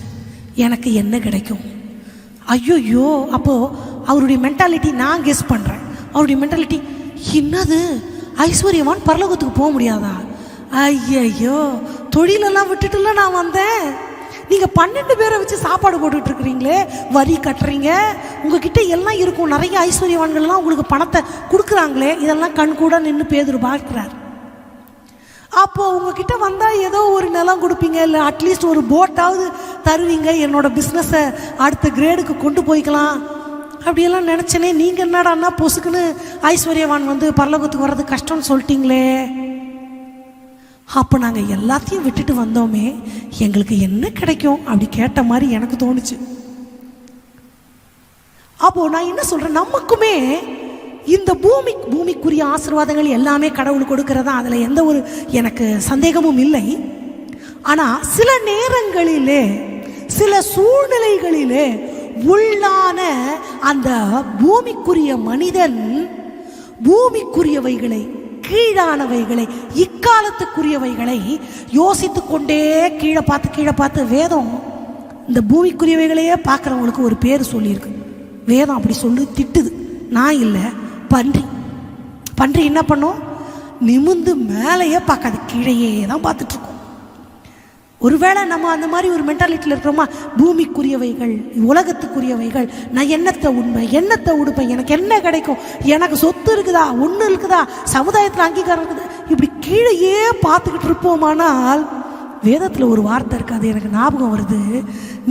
எனக்கு என்ன கிடைக்கும்? ஐயோ, அப்போது அவருடைய மென்டாலிட்டி நான் கெஸ் பண்ணுறேன். அவருடைய மென்டாலிட்டி என்னது, ஐஸ்வர்யவான் பரலோகத்துக்கு போக முடியாதா? ஐயோ, தொழிலெல்லாம் விட்டுட்டுல நான் வந்தேன். நீங்கள் 12 பேரை வச்சு சாப்பாடு போட்டுட்டு இருக்கிறீங்களே, வரி கட்டுறீங்க, உங்ககிட்ட எல்லாம் இருக்கும், நிறைய ஐஸ்வர்யவான்கள்லாம் உங்களுக்கு பணத்தை கொடுக்குறாங்களே, இதெல்லாம் கண் கூட நின்று பேதுரு பார்க்கிறார். அப்போது உங்ககிட்ட வந்தால் ஏதோ ஒரு நிலம் கொடுப்பீங்க, இல்லை அட்லீஸ்ட் ஒரு போட்டாவது தருவீங்க, என்னோட பிஸ்னஸை அடுத்த கிரேடுக்கு கொண்டு போய்க்கலாம் அப்படியெல்லாம் நினச்சனே. நீங்கள் என்னடான்னா பொசுக்குன்னு ஐஸ்வர்யவான் வந்து பரலோகத்துக்கு வர்றது கஷ்டம்னு சொல்லிட்டீங்களே. அப்போ நாங்கள் எல்லாத்தையும் விட்டுட்டு வந்தோமே, எங்களுக்கு என்ன கிடைக்கும் அப்படி கேட்ட மாதிரி எனக்கு தோணுச்சு. அப்போது நான் என்ன சொல்கிறேன், நமக்குமே இந்த பூமிக்குரிய ஆசீர்வாதங்கள் எல்லாமே கடவுள் கொடுக்கறதா, அதில் எந்த ஒரு எனக்கு சந்தேகமும் இல்லை. ஆனால் சில நேரங்களிலே சில சூழ்நிலைகளிலே உள்ளான அந்த பூமிக்குரிய மனிதன் பூமிக்குரியவைகளை, கீழானவைகளை, இக்காலத்துக்குரியவைகளை யோசித்து கொண்டே கீழே பார்த்து வேதம் இந்த பூமிக்குரியவைகளையே பார்க்குறவங்களுக்கு ஒரு பேர் சொல்லியிருக்கு. வேதம் அப்படி சொல்லி திட்டுது. நான் இல்லை, பன்றி என்ன பண்ணும், நிமிந்து மேலேயே பார்க்காது, கீழேயே தான் பார்த்துட்ருக்கோம். ஒருவேளை நம்ம அந்த மாதிரி ஒரு மென்டாலிட்டியில் இருக்கிறோமா, பூமிக்குரியவைகள், உலகத்துக்குரியவைகள், நான் என்னத்தை உண்மை, என்னத்தை உடுப்பேன், எனக்கு என்ன கிடைக்கும், எனக்கு சொத்து இருக்குதா, ஒன்று இருக்குதா, சமுதாயத்தில் அங்கீகாரம் இருக்குதா, இப்படி கீழேயே பார்த்துக்கிட்டு இருப்போமானால் வேதத்தில் ஒரு வார்த்தை இருக்குது, அது எனக்கு ஞாபகம் வருது.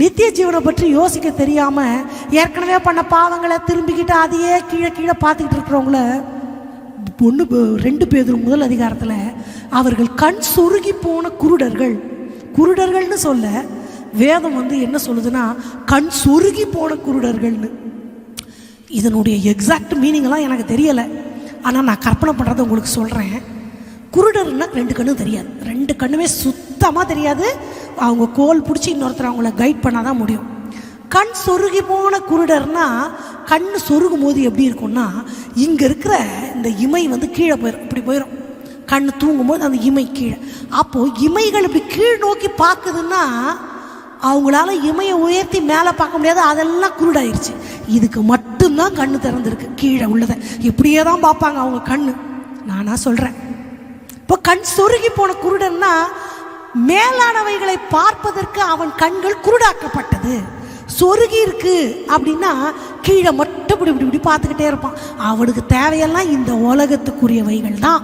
நித்திய ஜீவனை பற்றி யோசிக்க தெரியாமல் ஏற்கனவே பண்ண பாவங்களை திரும்பிக்கிட்டு அதையே கீழே பார்த்துக்கிட்டு இருக்கிறவங்கள 2 பேதுரு முதல் அதிகாரத்தில் அவர்கள் கண் சொருகி போன குருடர்கள்னு சொல்ல வேதம் வந்து என்ன சொல்லுதுன்னா, கண் சொருகி போன குருடர்கள்னு. இதனுடைய எக்ஸாக்ட் மீனிங்லாம் எனக்கு தெரியலை, ஆனால் நான் கற்பனை பண்ணுறதை உங்களுக்கு சொல்கிறேன். குருடர்னா 2 கண்ணும் தெரியாது, 2 கண்ணுமே சுத்தமாக தெரியாது. அவங்க கோல் பிடிச்சி இன்னொருத்தர் அவங்கள கைட் பண்ணால் தான் முடியும். கண் சொருகி போன குருடர்னா, கண் சொருகும் போது எப்படி இருக்கும்னா, இங்கே இருக்கிற இந்த இமை வந்து கீழே போயிடும், இப்படி போயிடும். கண் தூங்கும்போது அந்த இமை கீழே, அப்போது இமைகள் இப்படி கீழ் நோக்கி பார்க்குதுன்னா அவங்களால இமையை உயர்த்தி மேலே பார்க்க முடியாது, அதெல்லாம் குருடாயிருச்சு. இதுக்கு மட்டும்தான் கண்ணு திறந்துருக்கு, கீழே உள்ளதை இப்படியே தான் பார்ப்பாங்க அவங்க கண்ணு. நானா சொல்கிறேன், இப்போ கண் சொருகி போன குருடன்னா மேலானவைகளை பார்ப்பதற்கு அவன் கண்கள் குருடாக்கப்பட்டது. சொருகி இருக்கு அப்படின்னா கீழே மட்டும் இப்படி பார்த்துக்கிட்டே இருப்பான். அவனுக்கு தேவையெல்லாம் இந்த உலகத்துக்குரியவைகள் தான்.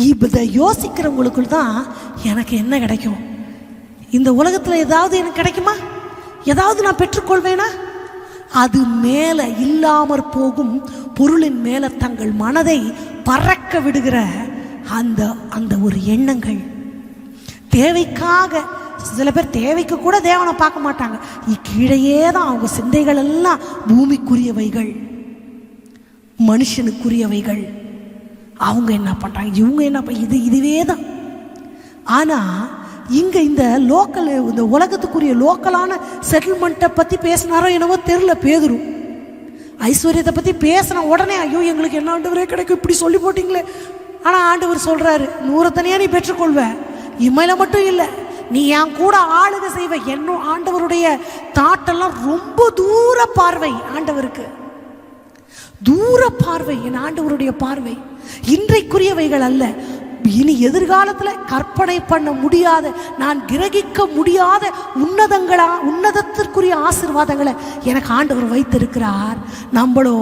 இதை யோசிக்கிறவங்களுக்குள் தான் எனக்கு என்ன கிடைக்கும், இந்த உலகத்தில் ஏதாவது எனக்கு கிடைக்குமா, ஏதாவது நான் பெற்றுக்கொள்வேனா, அது மேலே இல்லாமற் போகும் பொருளின் மேலே தங்கள் மனதை பறக்க விடுகிற அந்த ஒரு எண்ணங்கள். தேவைக்காக சில பேர் தேவைக்கு கூட தேவனை பார்க்க மாட்டாங்க, கீழேயே தான் அவங்க சிந்தைகள் எல்லாம். பூமிக்குரியவைகள், மனுஷனுக்குரியவைகள், அவங்க என்ன பண்ணுறாங்க, இவங்க என்ன இதுவே தான். ஆனால் இங்கே இந்த லோக்கல், இந்த உலகத்துக்குரிய லோக்கலான செட்டில்மெண்ட்டை பற்றி பேசினாரோ என்னவோ தெரில பேதுரு. ஐஸ்வர்யத்தை பற்றி பேசின உடனே ஐயோ எங்களுக்கு என்ன ஆண்டவரே கிடைக்கும் இப்படி சொல்லி போட்டிங்களே. ஆனால் ஆண்டவர் சொல்கிறாரு, 100 தனியாக நீ பெற்றுக்கொள்வ, இமையில மட்டும் இல்லை, நீ என் கூட ஆளுகை செய்வ. என்ன ஆண்டவருடைய தாட்டெல்லாம் ரொம்ப தூர பார்வை, ஆண்டவருக்கு தூர பார்வை, என் ஆண்டவருடைய பார்வை இன்றைக்குரியவைகள் அல்ல, இனி எதிர்காலத்தில் கற்பனை பண்ண முடியாத, நான் கிரகிக்க முடியாத உன்னதத்திற்குரிய ஆசீர்வாதங்களை எனக்கு ஆண்டவர் வைத்திருக்கிறார். நம்மளோ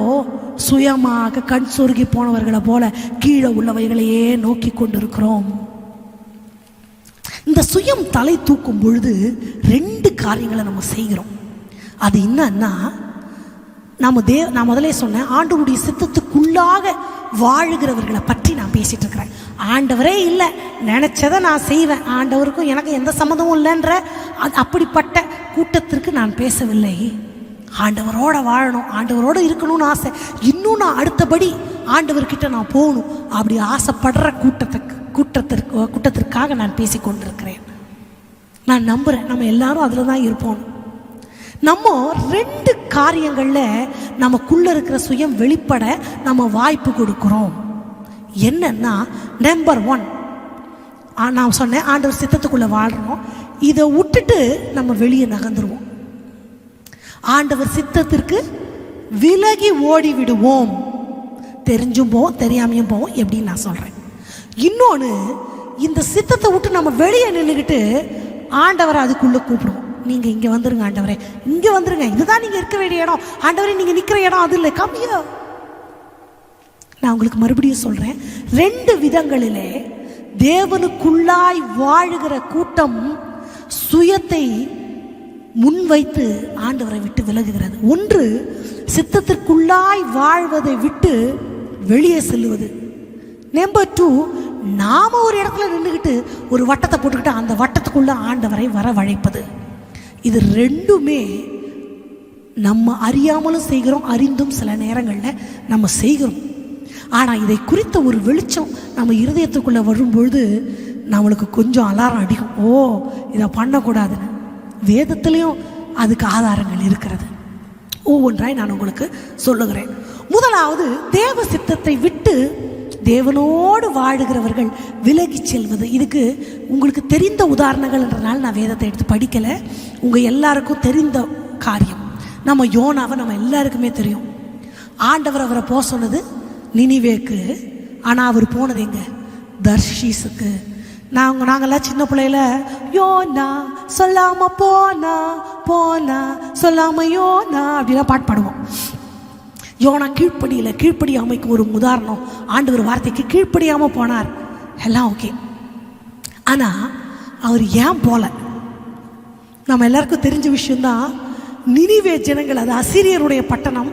சுயமாக கண் சொருகி போனவர்களை போல கீழே உள்ளவைகளையே நோக்கி கொண்டிருக்கிறோம். இந்த சுயம் தலை தூக்கும் பொழுது 2 காரியங்களை நம்ம செய்கிறோம். அது என்னன்னா, நான் முதலே சொன்னேன், ஆண்டவருடைய சித்தத்துக்குள்ளாக வாழுகிறவர்களை பற்றி நான் பேசிட்டு இருக்கிறேன். ஆண்டவரே இல்லை, நினச்சதை நான் செய்வேன், ஆண்டவருக்கும் எனக்கு எந்த சம்மந்தமும் இல்லைன்ற அப்படிப்பட்ட கூட்டத்திற்கு நான் பேசவில்லை. ஆண்டவரோட வாழணும், ஆண்டவரோடு இருக்கணும்னு ஆசை, இன்னும் நான் அடுத்தபடி ஆண்டவர்கிட்ட நான் போகணும் அப்படி ஆசைப்படுற கூட்டத்திற்காக நான் பேசி கொண்டிருக்கிறேன். நான் நம்புகிறேன் நம்ம எல்லாரும் அதில் தான் இருப்போம். நம்ம 2 காரியங்களில் நமக்குள்ளே இருக்கிற சுயம் வெளிப்பட நம்ம வாய்ப்பு கொடுக்குறோம். என்னன்னா, நம்பர் 1 நான் சொன்னேன், ஆண்டவர் சித்தத்துக்குள்ளே வாழ்கிறோம். இதை விட்டுட்டு நம்ம வெளியே நகர்ந்துருவோம். ஆண்டவர் சித்தத்திற்கு விலகி ஓடி விடுவோம். தெரிஞ்சும் போவோம், தெரியாமையும் போவோம், எப்படின்னு நான் சொல்கிறேன். இன்னொன்று, இந்த சித்தத்தை விட்டு நம்ம வெளியே நின்றுக்கிட்டு ஆண்டவரை அதுக்குள்ளே கூப்பிடுவோம். நீங்கள் இங்கே வந்துருங்க ஆண்டவரே, இங்கே வந்துருங்க, இதுதான் நீங்கள் இருக்க வேண்டிய இடம், ஆண்டவரே நீங்கள் நிற்கிற இடம் அது இல்லை, கம்மியா. நான் உங்களுக்கு மறுபடியும் சொல்கிறேன், 2 விதங்களிலே தேவனுக்குள்ளாய் வாழுகிற கூட்டம் சுயத்தை முன்வைத்து ஆண்டவரை விட்டு விலகுகிறது. ஒன்று, சித்தத்திற்குள்ளாய் வாழ்வதை விட்டு வெளியே செல்லுவது. நம்பர் 2, நாம ஒரு இடத்துல நின்றுக்கிட்டு ஒரு வட்டத்தை போட்டுக்கிட்டு அந்த வட்டத்துக்குள்ள ஆண்டவரை வரவழைப்பது. இது 2மே நம்ம அறியாமலும் செய்கிறோம், அறிந்தும் சில நேரங்களில் நம்ம செய்கிறோம். ஆனால் இதை குறித்த ஒரு வெளிச்சம் நம்ம இருதயத்துக்குள்ளே வரும்பொழுது நம்மளுக்கு கொஞ்சம் அலாரம் அடிக்கும். ஓ, இதை பண்ணக்கூடாதுன்னு. வேதத்துலேயும் அதுக்கு ஆதாரங்கள் இருக்கிறது. ஒவ்வொன்றாய் நான் உங்களுக்கு சொல்லுகிறேன். முதலாவது, தேவ சித்தத்தை விட்டு தேவனோடு வாழுகிறவர்கள் விலகி செல்வது. இதுக்கு உங்களுக்கு தெரிந்த உதாரணங்கள்ன்றனால நான் வேதத்தை எடுத்து படிக்கலை. உங்கள் எல்லாருக்கும் தெரிந்த காரியம். நம்ம யோனாவை நம்ம எல்லாருக்குமே தெரியும். ஆண்டவர் அவரை போக சொன்னது நினிவேக்கு, ஆனால் அவர் போனது எங்க? தர்ஷீஸுக்கு. நாங்கள்லாம் சின்ன பிள்ளையில யோனா சொல்லாம போனா போனா சொல்லாம யோனா அப்படிலாம் பாட்டு பாடுவோம். யோனா கீழ்ப்படியாமைக்கு ஒரு உதாரணம். ஆண்டவர் வார்த்தைக்கு கீழ்ப்படியாமல் போனார், எல்லாம் ஓகே. ஆனால் அவர் ஏன் போல? நம்ம எல்லாருக்கும் தெரிஞ்ச விஷயம்தான். நினிவே ஜனங்கள், அது அசீரியருடைய பட்டணம்,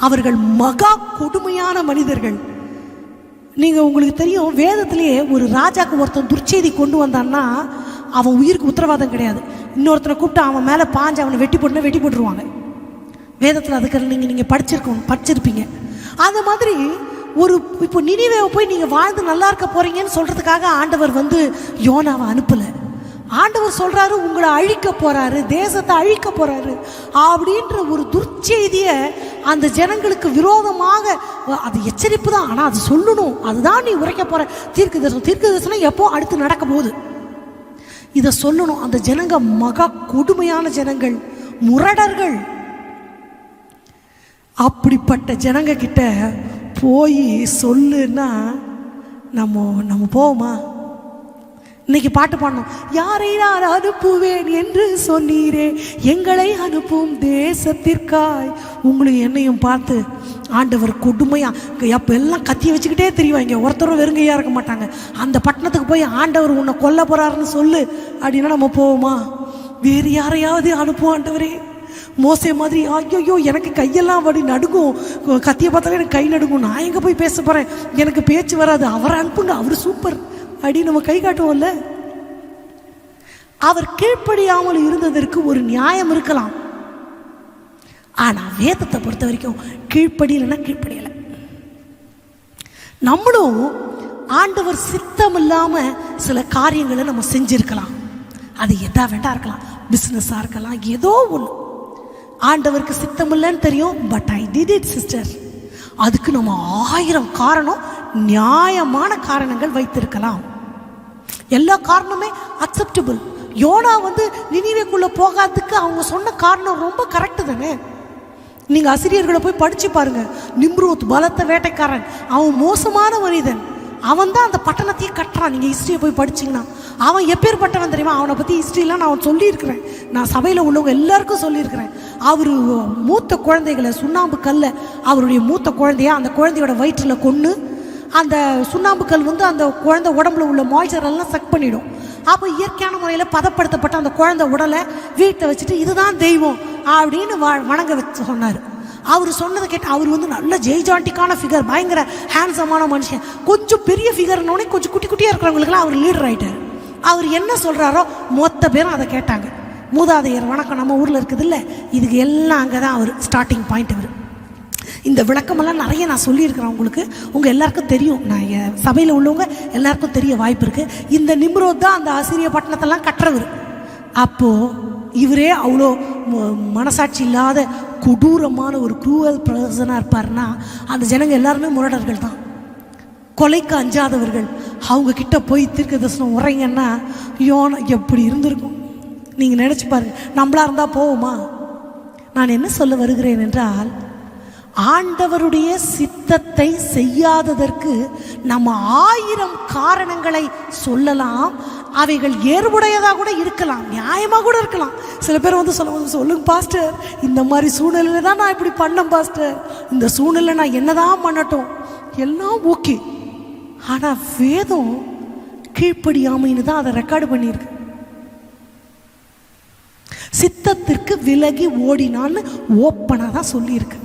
அவர்கள் மகா கொடுமையான மனிதர்கள். நீங்கள் உங்களுக்கு தெரியும், வேதத்திலேயே ஒரு ராஜாக்கு ஒருத்தன் துர்ச்செய்தி கொண்டு வந்தான்னா அவன் உயிருக்கு உத்தரவாதம் கிடையாது. இன்னொருத்தனை கூப்பிட்டு அவன் மேலே பாஞ்சு அவனை வெட்டி போட்டுருவாங்க. வேதத்தில் அதுக்கு நீங்கள் படிச்சிருப்பீங்க. அந்த மாதிரி இப்போ நினிவேவை போய் நீங்கள் வாழ்ந்து நல்லா இருக்க போகிறீங்கன்னு சொல்கிறதுக்காக ஆண்டவர் யோனாவை அனுப்பலை. ஆண்டவர் சொல்கிறாரு, உங்களை அழிக்க போகிறாரு, தேசத்தை அழிக்க போகிறாரு அப்படின்ற ஒரு துர்ச்செய்தியை அந்த ஜனங்களுக்கு விரோதமாக, அது எச்சரிப்பு தான், ஆனால் அது சொல்லணும். அதுதான் நீ உரைக்க போகிற தீர்க்கதரிசனம் எப்போ அடுத்து நடக்க போகுது, இதை சொல்லணும். அந்த ஜனங்க மகா கொடுமையான ஜனங்கள், முரடர்கள். அப்படிப்பட்ட ஜனங்க கிட்ட போய் சொல்லுன்னா நம்ம போவோமா? இன்னைக்கு பாட்டு பாடணும். யாரை நான் அனுப்புவேன் என்று சொன்னீரே, எங்களை அனுப்பும் தேசத்திற்காய். உங்களையும் என்னையும் பார்த்து ஆண்டவர் கொடுமையா அப்போ எல்லாம் கத்தியை வச்சுக்கிட்டே தெரியுவாங்க. ஒருத்தரும் வெறுங்கையாக இருக்க மாட்டாங்க. அந்த பட்டணத்துக்கு போய் ஆண்டவர் உன்னை கொல்ல போறாருன்னு சொல்லு அப்படின்னா நம்ம போவோமா? வேறு யாரையாவது அனுப்புவோம். ஆண்டவரே, மோசே மாதிரி ஐயோ எனக்கு கையெல்லாம் அப்படி நடுங்கும், கத்தியை பார்த்தாலே எனக்கு கை நடுங்கும், நான் எங்கே போய் பேச போகிறேன், எனக்கு பேச்சு வராது, அவரை அனுப்புங்க, அவர் சூப்பர் அப்படி நம்ம கை காட்டுவோம்ல. அவர் கீழ்ப்படியாமல் இருந்ததற்கு ஒரு நியாயம் இருக்கலாம். ஆனால் வேதத்தை பொறுத்த வரைக்கும் கீழ்ப்படியலைன்னா கீழ்ப்படியலை. நம்மளும் ஆண்டவர் சித்தம் இல்லாமல் சில காரியங்களை நம்ம செஞ்சிருக்கலாம். அது எதா வேண்டா இருக்கலாம், பிஸ்னஸாக இருக்கலாம், ஏதோ ஒன்று. ஆண்டவருக்கு சித்தம் இல்லைன்னு தெரியும், but I did it sister. அதுக்கு நம்ம 1000 காரணம், நியாயமான காரணங்கள் வைத்திருக்கலாம். எல்லா காரணமே அக்செப்டபிள். யோனா நினிவேக்குள்ள போகாததுக்கு அவங்க சொன்ன காரணம் ரொம்ப கரெக்டு தானே. நீங்க அசிரியர்களை போய் படிச்சு பாருங்க. நிம்ரோத் பலத்த வேட்டைக்காரன், அவன் மோசமான மனிதன், அவன் தான் அந்த பட்டணத்தையே கட்டுறான். நீங்க ஹிஸ்டரியை போய் படிச்சிங்கன்னா அவன் எப்பேற்பட்டவன் தெரியுமா? அவனை பற்றி ஹிஸ்ட்ரிலாம் நான் சொல்லியிருக்கிறேன், நான் சபையில் உள்ளவங்க எல்லாருக்கும் சொல்லியிருக்கிறேன். அவர் மூத்த குழந்தைகளை சுண்ணாம்பு கல்லை, அவருடைய மூத்த குழந்தைய அந்த குழந்தையோட வயிற்றில் கொன்று, அந்த சுண்ணாம்பு கல் அந்த குழந்தை உடம்புல உள்ள மாய்ச்சர் எல்லாம் சக் பண்ணிடும். அப்போ இயற்கையான முறையில் பதப்படுத்தப்பட்ட அந்த குழந்தை உடலை வீட்டை வச்சுட்டு இதுதான் தெய்வம் அப்படின்னு வணங்க வச்சு சொன்னார். அவர் சொன்னதை கேட்டு அவர் வந்து நல்ல ஜெய்ஜாண்டிக்கான ஃபிகர், பயங்கர ஹேண்ட்ஸமான மனுஷன், கொஞ்சம் பெரிய ஃபிகர்னோடனே கொஞ்சம் குட்டி குட்டியாக இருக்கிறவங்களுக்குலாம் அவர் லீடர் ஆகிட்டார். அவர் என்ன சொல்கிறாரோ மொத்த பேரும் அதை கேட்டாங்க. மூதாதையர் வணக்கம் நம்ம ஊரில் இருக்குது இல்லை, இதுக்கு எல்லாம் அங்கே தான் அவர் ஸ்டார்டிங் பாயிண்ட். அவர் இந்த விளக்கமெல்லாம் நிறைய நான் சொல்லியிருக்கிறேன் உங்களுக்கு, உங்கள் எல்லாருக்கும் தெரியும், நான் சபையில் உள்ளவங்க எல்லாருக்கும் தெரிய வாய்ப்பு இருக்குது. இந்த நிம்ரோத் தான் அந்த ஆசிரிய பட்டணத்தெல்லாம் கட்டுறவர். அப்போது இவரே அவ்வளோ மனசாட்சி இல்லாத கொடூரமான ஒரு க்ரூவல் பர்சனாக இருப்பார்னா அந்த ஜனங்க எல்லாருமே முரடர்கள் தான், கொலைக்கு அஞ்சாதவர்கள். அவங்க கிட்ட போய் தீர்க்க தரிசனம் உரைங்கன்னா யோனா எப்படி இருந்திருக்கும் நீங்கள் நினச்சி பாருங்க. நம்மளா இருந்தால் போவோமா? நான் என்ன சொல்ல வருகிறேன் என்றால், ஆண்டவருடைய சித்தத்தை செய்யாததற்கு நம்ம 1000 காரணங்களை சொல்லலாம். அவைகள் ஏற்புடையதாக கூட இருக்கலாம், நியாயமாக கூட இருக்கலாம். சில பேர் வந்து சொல்லுங்க பாஸ்டர், இந்த மாதிரி சூழ்நிலையில தான் நான் இப்படி பண்ணேன் பாஸ்டர், இந்த சூழ்நிலை நான் என்னதான் பண்ணட்டும், எல்லாம் ஓகே. ஆனால் வேதம் கீழ்ப்படியாமைன்னு தான் அதை ரெக்கார்டு பண்ணியிருக்கு. சித்தத்திற்கு விலகி ஓடினான்னு ஓப்பனாக தான் சொல்லியிருக்கு.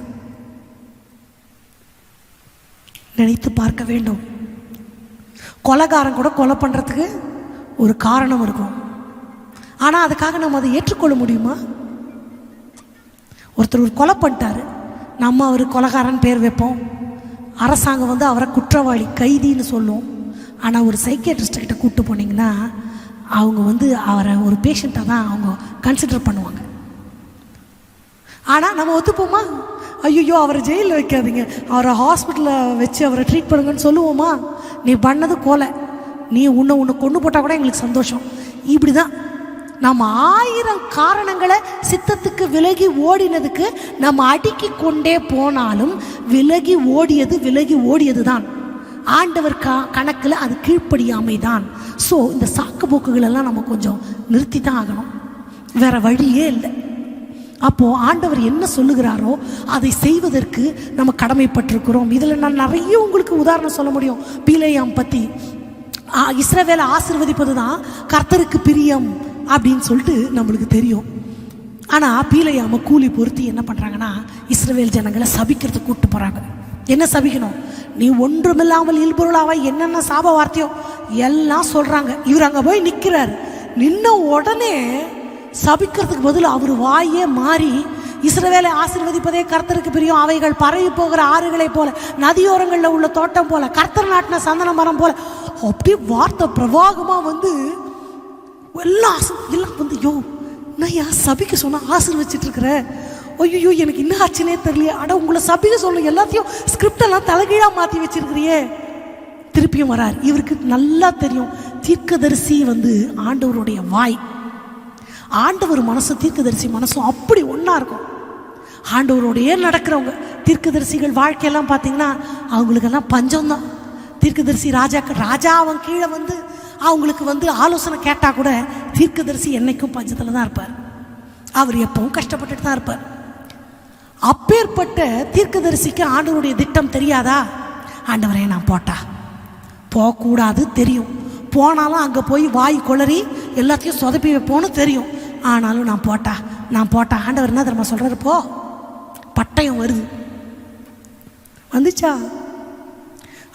நினைத்து பார்க்க வேண்டும். கொலைகாரன் கூட கொலை பண்ணுறதுக்கு ஒரு காரணம் இருக்கும், ஆனால் அதுக்காக நம்ம அதை ஏற்றுக்கொள்ள முடியுமா? ஒருத்தர் ஒரு கொலை பண்ணிட்டாரு, நம்ம அவர் கொலைகாரன் பேர் வைப்போம், அரசாங்கம் வந்து அவரை குற்றவாளி கைதின்னு சொல்லுவோம். ஆனால் ஒரு சைக்கியாட்ரிஸ்ட் கிட்ட கூப்பிட்டு போனீங்கன்னா அவங்க வந்து அவரை ஒரு பேஷண்ட்டாக தான் அவங்க கன்சிடர் பண்ணுவாங்க. ஆனால் நம்ம ஒத்துப்போமா? ஐயோ அவரை ஜெயிலில் வைக்காதீங்க, அவரை ஹாஸ்பிட்டலில் வச்சு அவரை ட்ரீட் பண்ணுங்கன்னு சொல்லுவோமா? நீ பண்ணது கொலை, நீ உன்னை கொண்டு போட்டால் கூட எங்களுக்கு சந்தோஷம். இப்படி தான் நம்ம 1000 காரணங்களை சித்தத்துக்கு விலகி ஓடினதுக்கு நம்ம அடுக்கி கொண்டே போனாலும் விலகி ஓடியது தான் ஆண்டவர் கணக்கில் அது கீழ்ப்படியாமை தான். ஸோ இந்த சாக்கு போக்குகளெல்லாம் நம்ம கொஞ்சம் நிறுத்தி தான் ஆகணும், வேற வழியே இல்லை. அப்போது ஆண்டவர் என்ன சொல்லுகிறாரோ அதை செய்வதற்கு நம்ம கடமைப்பட்டிருக்கிறோம். இதில் நான் நிறைய உங்களுக்கு உதாரணம் சொல்ல முடியும். பீலேயாம் பற்றி, இஸ்ரவேலை ஆசீர்வதிப்பது தான் கர்த்தருக்கு பிரியம் அப்படின்னு சொல்லிட்டு நம்மளுக்கு தெரியும். ஆனால் பீலேயாம கூலி பொருத்தி என்ன பண்ணுறாங்கன்னா இஸ்ரவேல் ஜனங்களை சபிக்கிறதுக்கு கூப்பிட்டு போகிறாங்க. என்ன சபிக்கணும்? நீ ஒன்றுமில்லாமல் இல்பொருளாவா என்னென்ன சாப வார்த்தையோ எல்லாம் சொல்கிறாங்க. இவர் அங்கே போய் நிற்கிறார். நின்ன உடனே சபிக்கிறதுக்கு பதில் அவர் வாயே மாறி, இஸ்ரவேலை ஆசீர்வதிப்பதே கர்த்தருக்கு பிரியம், அவைகள் பரவி போகிற ஆறுகளை போல, நதியோரங்களில் உள்ள தோட்டம் போல, கர்த்தர் நாட்டின சந்தன மரம் போல, அப்படியே வார்த்தை பிரவாகமாக வந்து எல்லாம் வந்து யோ நான் சபிக்க சொன்னா ஆசீர்வச்சிட்டு இருக்கிற, ஐயோ எனக்கு என்ன ஆச்சுனே தெரியலையே, அட உங்களை சபிக்க சொல்லணும், எல்லாத்தையும் ஸ்கிரிப்டெல்லாம் தலைகீழாக மாற்றி வச்சிருக்கிறியே. திருப்பியும் வரார். இவருக்கு நல்லா தெரியும் தீர்க்கதரிசி வந்து ஆண்டவருடைய வாய், ஆண்டவர் மனசு தீர்க்கதரிசி மனசும் அப்படி ஒன்றா இருக்கும். ஆண்டவரோடையே நடக்கிறவங்க தீர்க்கதரிசிகள் வாழ்க்கையெல்லாம் பார்த்தீங்கன்னா அவங்களுக்கெல்லாம் பஞ்சம்தான். தீர்க்கதரிசி ராஜா அவன் கீழே வந்து அவங்களுக்கு வந்து ஆலோசனை கேட்டால் கூட தீர்க்கதரிசி என்னைக்கும் பஞ்சத்தில் தான் இருப்பார், அவர் எப்பவும் கஷ்டப்பட்டுட்டு தான் இருப்பார். அப்பேற்பட்ட தீர்க்கதரிசிக்கு ஆண்டவருடைய திட்டம் தெரியாதா? ஆண்டவரே நான் போகக்கூடாது தெரியும், போனாலும் அங்கே போய் வாய் குளறி எல்லாத்தையும் சொதப்பி வைப்போன்னு தெரியும், ஆனாலும் நான் போட்டா ஆண்டவர் என்ன தெரியுமா சொல்கிறாரு? போ, பட்டயம் வருது. வந்துச்சா?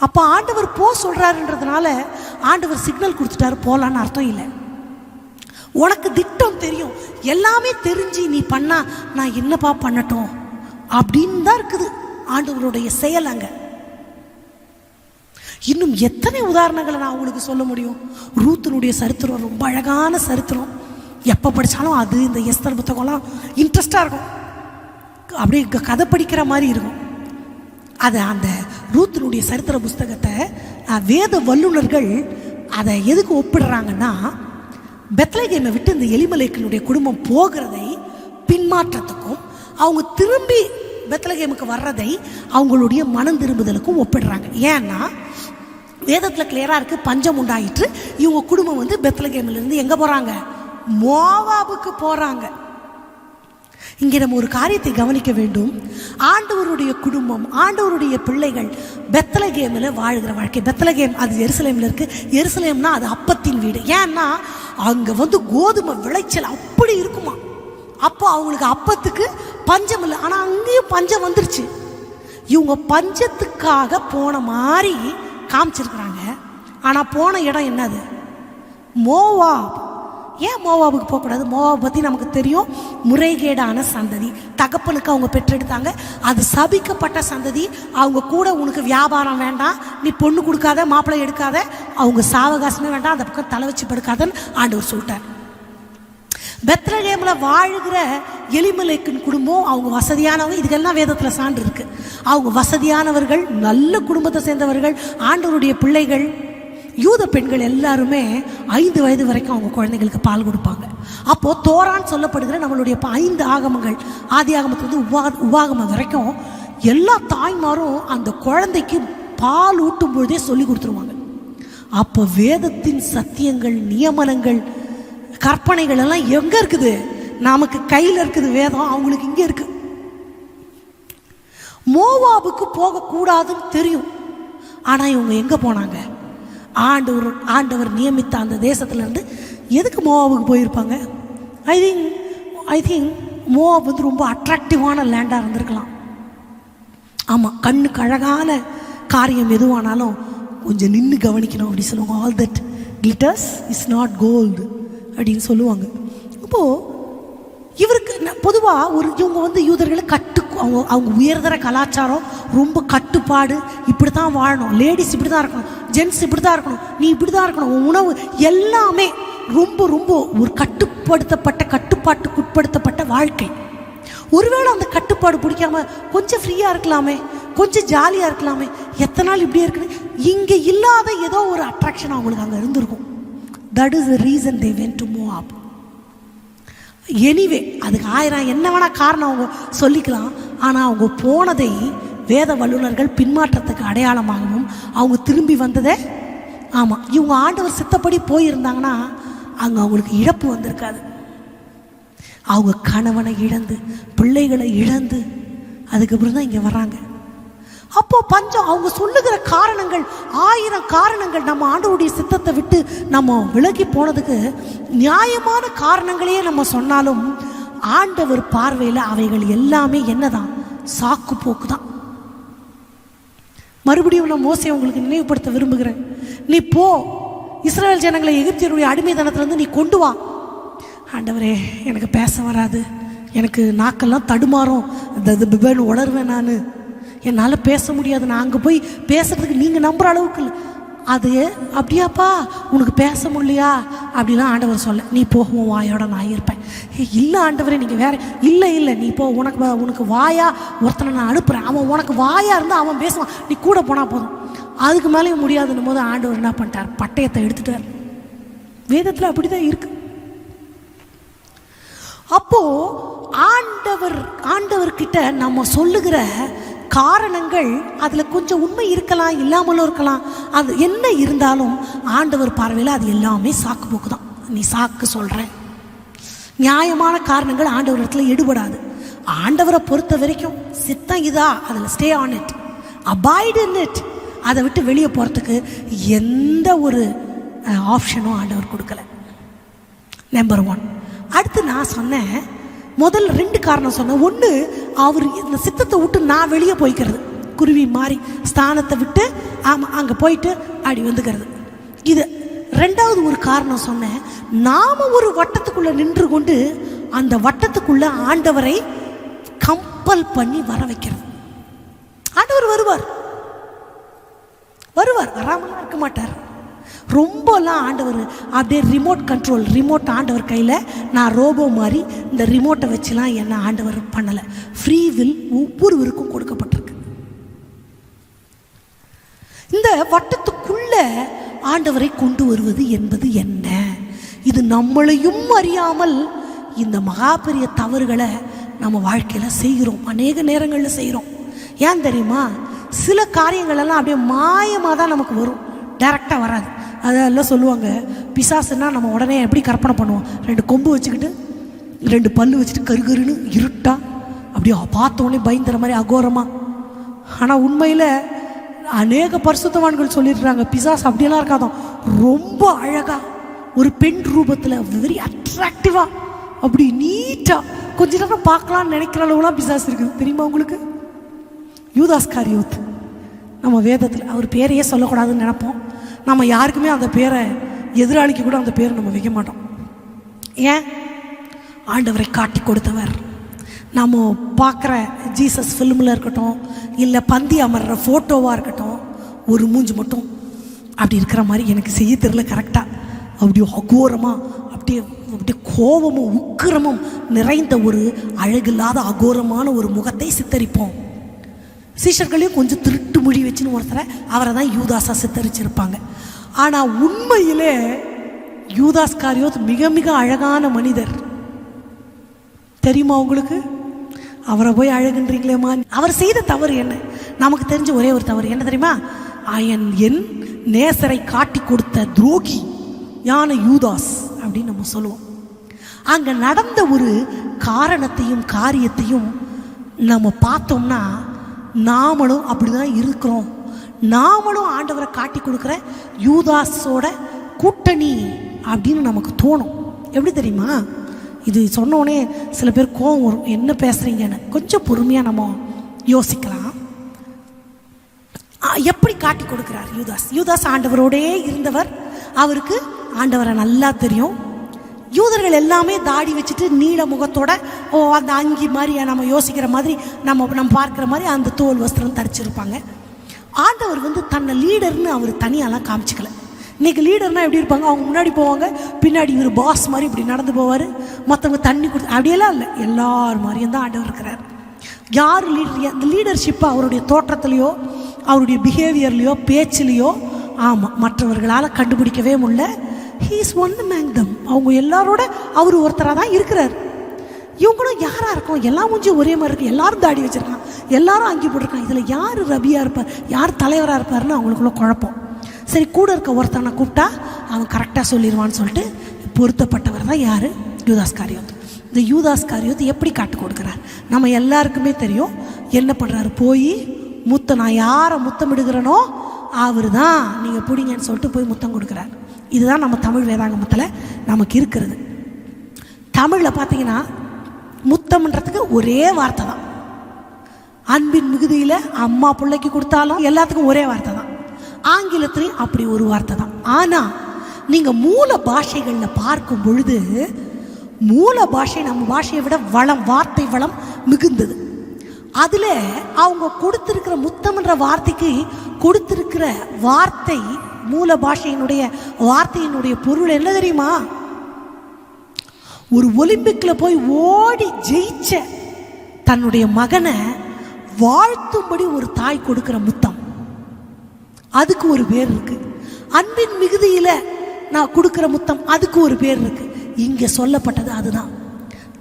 அப்போ ஆண்டவர் போ சொல்கிறாருன்றதுனால ஆண்டவர் சிக்னல் கொடுத்துட்டாரு போகலான்னு அர்த்தம் இல்லை. உனக்கு திட்டம் தெரியும், எல்லாமே தெரிஞ்சு நீ பண்ணா நான் என்னப்பா பண்ணட்டும் அப்படின்னு தான் இருக்குது ஆண்டவருடைய செயல் அங்கே. இன்னும் எத்தனை உதாரணங்களை நான் உங்களுக்கு சொல்ல முடியும். ரூத்தினுடைய சரித்திரம் ரொம்ப அழகான சரித்திரம், எப்போ படித்தாலும் அது இந்த எஸ்தர் புத்தகம்லாம் இன்ட்ரெஸ்டாக இருக்கும், அப்படியே கதை படிக்கிற மாதிரி இருக்கும். அது அந்த ரூத்தினுடைய சரித்திர புஸ்தகத்தை வேத வல்லுநர்கள் அதை எதுக்கு ஒப்பிடுறாங்கன்னா, பெத்லகேமை விட்டு இந்த எலிமலேக்கினுடைய குடும்பம் போகிறதை பின்மாற்றத்துக்கும் அவங்க திரும்பி பெத்லகேமுக்கு வர்றதை அவங்களுடைய மனம் திரும்புதலுக்கும் ஒப்பிடுறாங்க. ஏன்னா வேதத்தில் கிளியராக இருக்குது, பஞ்சம் உண்டாயிற்று, இவங்க குடும்பம் வந்து பெத்லகேமிலிருந்து எங்கே போகிறாங்க? மோவாபுக்கு போகிறாங்க. இங்கே நம்ம ஒரு காரியத்தை கவனிக்க வேண்டும். ஆண்டவருடைய குடும்பம், ஆண்டவருடைய பிள்ளைகள் பெத்லகேமில் வாழ்கிற வாழ்க்கை. பெத்லகேம் அது எருசலேமில் இருக்குது. எருசலேம்னா அது அப்பத்தின் வீடு. ஏன்னா அங்கே வந்து கோதுமை விளைச்சல் அப்படி இருக்குமா, அப்போ அவங்களுக்கு அப்பத்துக்கு பஞ்சம் இல்லை. ஆனால் அங்கேயும் பஞ்சம் வந்துருச்சு. இவங்க பஞ்சத்துக்காக போன மாதிரி காமிச்சிருக்கிறாங்க. ஆனால் போன இடம் என்னது? மோவாப். ஏன் மோவாபுக்கு போகக்கூடாது? மோவாப் பற்றி நமக்கு தெரியும், முறைகேடான சந்ததி. தகப்பனுக்கு அவங்க பெற்றெடுத்தாங்க, அது சபிக்கப்பட்ட சந்ததி. அவங்க கூட உனக்கு வியாபாரம் வேண்டாம், நீ பொண்ணு கொடுக்காத, மாப்பிள்ளை எடுக்காத, அவங்க சாவகாசமே வேண்டாம், அந்த பக்கம் தலை வச்சு படுக்காதன்னு ஆண்டவர் சொல்லிட்டார். பெத்லகேமில் வாழ்கிற எலிமலேக்கின் குடும்பம் அவங்க வசதியானவங்க. இதுக்கெல்லாம் வேதத்தில் சான்று இருக்கு. அவங்க வசதியானவர்கள், நல்ல குடும்பத்தை சேர்ந்தவர்கள், ஆண்டவருடைய பிள்ளைகள். யூத பெண்கள் எல்லாருமே 5 வயது வரைக்கும் அவங்க குழந்தைங்களுக்கு பால் கொடுப்பாங்க. அப்போது தோரான்னு சொல்லப்படுகிற நம்மளுடைய 5 ஆகமங்கள், ஆதி ஆகமத்துலேருந்து உபாகமம் வரைக்கும் எல்லா தாய்மாரும் அந்த குழந்தைக்கு பால் ஊட்டும் பொழுதே சொல்லி கொடுத்துருவாங்க. அப்போ வேதத்தின் சத்தியங்கள், நியமனங்கள், கற்பனைகள் எல்லாம் எங்கே இருக்குது? நமக்கு கையில் இருக்குது வேதம், அவங்களுக்கு இங்கே இருக்கு. மோவாபுக்கு போகக்கூடாதுன்னு தெரியும். ஆனால் இவங்க எங்கே போனாங்க? ஆண்டவர் நியமித்த அந்த தேசத்துலேருந்து எதுக்கு மோவாபுக்கு போயிருப்பாங்க? ஐ திங்க் மோவாப் வந்து ரொம்ப அட்ராக்டிவான லேண்டாக இருந்திருக்கலாம். ஆமாம், கண்ணுக்கு அழகான காரியம் எதுவானாலும் கொஞ்சம் நின்று கவனிக்கணும் அப்படி சொல்லுவாங்க. All that glitters is not gold அப்படின்னு சொல்லுவாங்க. அப்போது இவருக்கு பொதுவாக இவங்க வந்து யூதர்களை அவங்க உயர்தர கலாச்சாரம், ரொம்ப கட்டுப்பாடு, இப்படி தான் வாழணும், லேடிஸ் இப்படி தான் இருக்கணும், ஜென்ட்ஸ் இப்படி தான் இருக்கணும், நீ இப்படி தான் இருக்கணும், உணவு எல்லாமே ரொம்ப ரொம்ப ஒரு கட்டுப்பாட்டுக்குட்படுத்தப்பட்ட வாழ்க்கை. ஒருவேளை அந்த கட்டுப்பாடு பிடிக்காம கொஞ்சம் ஃப்ரீயாக இருக்கலாமே, கொஞ்சம் ஜாலியாக இருக்கலாமே, எத்தனை நாள் இப்படியே இருக்குது, இங்கே இல்லாத ஏதோ ஒரு அட்ராக்ஷன் அவங்களுக்கு அங்கே இருந்திருக்கும். That is the reason they went to Moab. Anyway அதுக்கு 1000 என்ன வேணால் காரணம் அவங்க சொல்லிக்கலாம். ஆனால் அவங்க போனதை வேத வல்லுநர்கள் பின்மாற்றத்துக்கு அடையாளமாகவும் அவங்க திரும்பி வந்ததே, ஆமாம், இவங்க ஆண்டவர் சித்தப்படி போயிருந்தாங்கன்னா அங்கே அவங்களுக்கு இழப்பு வந்திருக்காது. அவங்க கணவனை இழந்து, பிள்ளைகளை இழந்து, அதுக்கப்புறம் தான் இங்கே வர்றாங்க. அப்போ பஞ்சம். அவங்க சொல்லுகிற காரணங்கள் 1000 காரணங்கள். நம்ம ஆண்டவருடைய சித்தத்தை விட்டு நம்ம விலகி போனதுக்கு நியாயமான காரணங்களையே நம்ம சொன்னாலும் ஆண்டவர் பார்வையில் அவைகள் எல்லாமே என்னதான்? சாக்கு போக்கு தான். மறுபடியும் நான் மோசே உங்களுக்கு நினைவுபடுத்த விரும்புகிறேன். நீ போ, இஸ்ரவேல் ஜனங்களை எகிப்தியருடைய அடிமைத்தனத்திலிருந்து நீ கொண்டு வா. ஆண்டவரே, எனக்கு பேச வராது, எனக்கு நாக்கெல்லாம் தடுமாறும், இந்த உணர்வேன், நான் என்னால் பேச முடியாது, நான் அங்கே போய் பேசுறதுக்கு நீங்கள் நம்புகிற அளவுக்கு இல்லை. அது அப்படியாப்பா, உனக்கு பேச முடியலையா அப்படிலாம் ஆண்டவர் சொல்ல, நீ போகும் வாயோட நான் இருப்பேன். இல்லை ஆண்டவரே, நீங்கள் வேற, இல்லை நீ போ, உனக்கு வாயா ஒருத்தனை நான் அனுப்புகிறேன், அவன் உனக்கு வாயா இருந்தால் அவன் பேசுவான், நீ கூட போனால் போதும். அதுக்கு மேலேயும் முடியாதுன்னும் போது ஆண்டவர் என்ன பண்ணிட்டார்? பட்டயத்தை எடுத்துட்டார். வேதத்தில் அப்படி தான் இருக்கு. அப்போது ஆண்டவர்கிட்ட நம்ம சொல்லுகிற காரணங்கள் அதில் கொஞ்சம் உண்மை இருக்கலாம், இல்லாமலும் இருக்கலாம். அது என்ன இருந்தாலும் ஆண்டவர் பார்வையில் அது எல்லாமே சாக்கு போக்கு தான். நீ சாக்கு சொல்கிற நியாயமான காரணங்கள் ஆண்டவர் இடத்துல எடுபடாது. ஆண்டவரை பொறுத்த வரைக்கும் சித்தம் இதா, அதில் stay on it, abide in it. அதை விட்டு வெளியே போகிறதுக்கு எந்த ஒரு ஆப்ஷனும் ஆண்டவர் கொடுக்கல. நம்பர் 1. அடுத்து நான் சொன்னேன், முதல் 2 காரணம் சொன்னேன். ஒன்று, அவர் இந்த சித்தத்தை விட்டு நான் வெளியே போய்க்கிறது, குருவி மாதிரி ஸ்தானத்தை விட்டு ஆமாம் அங்கே போயிட்டு அப்படி வந்துக்கிறது. இது 2வது ஒரு காரணம் சொன்னேன், நாம் ஒரு வட்டத்துக்குள்ளே நின்று கொண்டு அந்த வட்டத்துக்குள்ளே ஆண்டவரை கம்பல் பண்ணி வர வைக்கிறது. ஆண்டவர் வருவார், வராமலாம் இருக்க மாட்டார். ரொம்பலாம் ஆண்டவர் அப்படியே ரிமோட் ஆண்டவர் கையில், நான் ரோபோ மாதிரி இந்த ரிமோட்டை வச்சுலாம் என்ன ஆண்டவர் பண்ணலை. ஃப்ரீ வில் ஒவ்வொருவருக்கும் கொடுக்கப்பட்டிருக்கு. இந்த வட்டத்துக்குள்ள ஆண்டவரை கொண்டு வருவது என்பது என்ன? இது நம்மளையும் அறியாமல் இந்த மகா பெரிய தவறுகளை நம்ம வாழ்க்கையில் செய்கிறோம், அநேக நேரங்களில் செய்கிறோம். ஏன் தெரியுமா? சில காரியங்களெல்லாம் அப்படியே மாயமாக தான் நமக்கு வரும், டைரெக்டாக வராது. அதெல்லாம் சொல்லுவாங்க, பிசாசுன்னா நம்ம உடனே எப்படி கற்பனை பண்ணுவோம்? 2 கொம்பு வச்சுக்கிட்டு 2 பல்லு வச்சுட்டு கருகருன்னு இருட்டா அப்படியே பார்த்தோன்னே பயந்துற மாதிரி அகோரமாக. ஆனால் உண்மையில் அநேக பரிசுத்தவான்கள் சொல்லிடுறாங்க, பிசாசு அப்படியெல்லாம் இருக்காதான், ரொம்ப அழகாக ஒரு பெண் ரூபத்தில் வெரி அட்ராக்டிவாக அப்படி நீட்டாக கொஞ்ச நேரம் பார்க்கலான்னு நினைக்கிற அளவுலாம் பிசாசு இருக்குது தெரியுமா உங்களுக்கு? யூதாஸ்காரியோத் நம்ம வேதத்தில் அவர் பேரையே சொல்லக்கூடாதுன்னு நினைப்போம். நம்ம யாருக்குமே அந்த பேரை, எதிராளிக்கு கூட அந்த பேரை நம்ம வைக்க மாட்டோம். ஏன்? ஆண்டவரை காட்டி கொடுத்தவர். நம்ம பார்க்குற ஜீசஸ் ஃபிலிமில் இருக்கட்டும், இல்லை பந்தி அமர்ற ஃபோட்டோவாக இருக்கட்டும், ஒரு மூஞ்சி மட்டும் அப்படி இருக்கிற மாதிரி எனக்கு செய்ய தெரியல கரெக்டாக. அப்படியே அகோரமாக, அப்படியே அப்படியே கோபமும் உக்கிரமும் நிறைந்த ஒரு அழகில்லாத அகோரமான ஒரு முகத்தை சித்தரிப்போம். சீஷர்களையும் கொஞ்சம் திருட்டு மொழி வச்சுன்னு ஒருத்தரை அவரை தான் யூதாஸாக சித்தரிச்சிருப்பாங்க. ஆனால் உண்மையிலே யூதாஸ்காரியோத் மிக மிக அழகான மனிதர். தெரியுமா உங்களுக்கு? அவரை போய் அழகுன்றீங்களேம்மா. அவர் செய்த தவறு என்ன? நமக்கு தெரிஞ்ச ஒரே ஒரு தவறு என்ன தெரியுமா? என் நேசரை காட்டி கொடுத்த துரோகி யான யூதாஸ் அப்படின்னு நம்ம சொல்லுவோம். அங்கே நடந்த ஒரு காரணத்தையும் காரியத்தையும் நம்ம பார்த்தோம்னா நாமளும் அப்படிதான் இருக்கிறோம். நாமளும் ஆண்டவரை காட்டி கொடுக்குற யூதாஸோட கூட்டணி அப்படின்னு நமக்கு தோணும். எப்படி தெரியுமா? இது சொன்னோடனே சில பேர் கோவம் வரும், என்ன பேசுறீங்கன்னு. கொஞ்சம் பொறுமையாக நம்ம யோசிக்கலாம். எப்படி காட்டி கொடுக்கிறார் யூதாஸ்? யூதாஸ் ஆண்டவரோடே இருந்தவர். அவருக்கு ஆண்டவரை நல்லா தெரியும். யூதர்கள் எல்லாமே தாடி வச்சுட்டு நீல முகத்தோட அந்த அங்கி மாதிரி நம்ம யோசிக்கிற மாதிரி நம்ம பார்க்குற மாதிரி அந்த தோல் வஸ்திரம் தரிச்சிருப்பாங்க. ஆண்டவர் தன்னை லீடர்னு அவர் தனியாலாம் காமிச்சிக்கல. இன்றைக்கி லீடர்னால் எப்படி இருப்பாங்க? அவங்க முன்னாடி போவாங்க, பின்னாடி இவர் பாஸ் மாதிரி இப்படி நடந்து போவார், மற்றவங்க தண்ணி கொடுத்து அப்படியெல்லாம் இல்லை. எல்லார் மாதிரியும் தான் ஆண்டவர் இருக்கிறார். யார் லீடர்? அந்த லீடர்ஷிப்பை அவருடைய தோற்றத்துலேயோ அவருடைய பிஹேவியர்லேயோ பேச்சிலையோ மற்றவர்களால் கண்டுபிடிக்கவே முடியல. ஹீ இஸ் ஒன் அமங் தம். அவங்க எல்லாரோட அவர் ஒருத்தராக தான் இருக்கிறார். இவங்களும் யாராக இருக்கும்? எல்லா மூஞ்சும் ஒரே மாதிரி இருக்கு, எல்லாரும் தாடி வச்சுருக்கான், எல்லாரும் அங்கி போட்டிருக்கான். இதில் யார் ரபியாக இருப்பார், யார் தலைவராக இருப்பார்னு அவங்களுக்குள்ள குழப்பம். சரி, கூட இருக்க ஒருத்தனை கூப்பிட்டா அவன் கரெக்டாக சொல்லிடுவான்னு சொல்லிட்டு பொருத்தப்பட்டவர் தான் யார்? யூதாஸ்காரியோத். இந்த யூதாஸ்காரியோத் எப்படி காட்டு கொடுக்குறார்? நம்ம எல்லாருக்குமே தெரியும். என்ன பண்ணுறாரு? போய் நான் யாரை முத்தமிடுகிறனோ அவர் தான் நீங்கள் பிடிங்கன்னு சொல்லிட்டு போய் முத்தம் கொடுக்குறார். இதுதான் நம்ம தமிழ் வேதாங்கமத்தில் நமக்கு இருக்கிறது. தமிழில் பார்த்தீங்கன்னா முத்தம்ன்றதுக்கு ஒரே வார்த்தை தான். அன்பின் மிகுதியில் அம்மா பிள்ளைக்கு கொடுத்தாலும் எல்லாத்துக்கும் ஒரே வார்த்தை தான். ஆங்கிலத்திலையும் அப்படி ஒரு வார்த்தை தான். ஆனால் நீங்கள் மூல பாஷைகளில் பார்க்கும் பொழுது மூல பாஷை நம்ம பாஷையை விட வார்த்தை வளம் மிகுந்தது. அதில் அவங்க கொடுத்திருக்கிற முத்தம்ன்ற வார்த்தைக்கு கொடுத்திருக்கிற வார்த்தை, மூல பாஷையினுடைய வார்த்தையினுடைய பொருள் என்ன தெரியுமா? ஒரு ஒலிம்பிக்கில் போய் ஓடி ஜெயிச்ச தன்னுடைய மகனை வாழ்த்தும்படி ஒரு தாய் கொடுக்கிற முத்தம், அதுக்கு ஒரு பேர் இருக்கு. அன்பின் மிகுதியில் நான் கொடுக்கிற முத்தம், அதுக்கு ஒரு பேர் இருக்கு. இங்கே சொல்லப்பட்டது அதுதான்.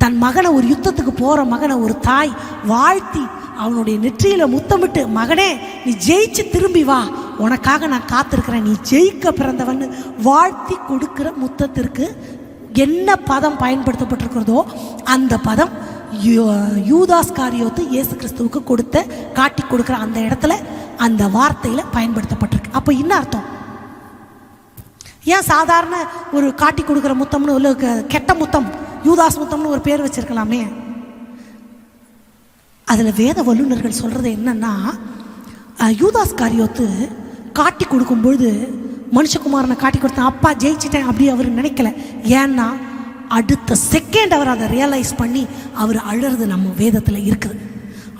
தன் மகனை, ஒரு யுத்தத்துக்கு போகிற மகனை ஒரு தாய் வாழ்த்தி அவனுடைய நெற்றியில் முத்தமிட்டு, மகனே நீ ஜெயிச்சு திரும்பி வா, உனக்காக நான் காத்திருக்கிறேன், நீ ஜெயிக்க பிறந்தவன் வாழ்த்தி கொடுக்கிற முத்தத்திற்கு என்ன பதம் பயன்படுத்தப்பட்டிருக்கிறதோ அந்த பதம் யூதாஸ்காரியோத்து இயேசு கிறிஸ்துவுக்கு காட்டி கொடுக்குற அந்த இடத்துல அந்த வார்த்தையில் பயன்படுத்தப்பட்டிருக்கு. அப்போ என்ன அர்த்தம்? ஏன் சாதாரண ஒரு காட்டி கொடுக்குற முத்தம்னு இல்லை, கெட்ட முத்தம் யூதாஸ் முத்தம்னு ஒரு பேர் வச்சிருக்கலாமே? அதில் வேத வல்லுநர்கள் சொல்கிறது என்னன்னா, யூதாஸ்காரியோத்து காட்டி கொடுக்கும்பொழுது மனுஷகுமாரனை காட்டி கொடுத்தேன், அப்பா ஜெயிச்சிட்டேன் அப்படி அவர் நினைக்கல. ஏன்னா அடுத்த செகண்ட் அவர் அதை ரியலைஸ் பண்ணி அவர் அழறது நம்ம வேதத்தில் இருக்குது.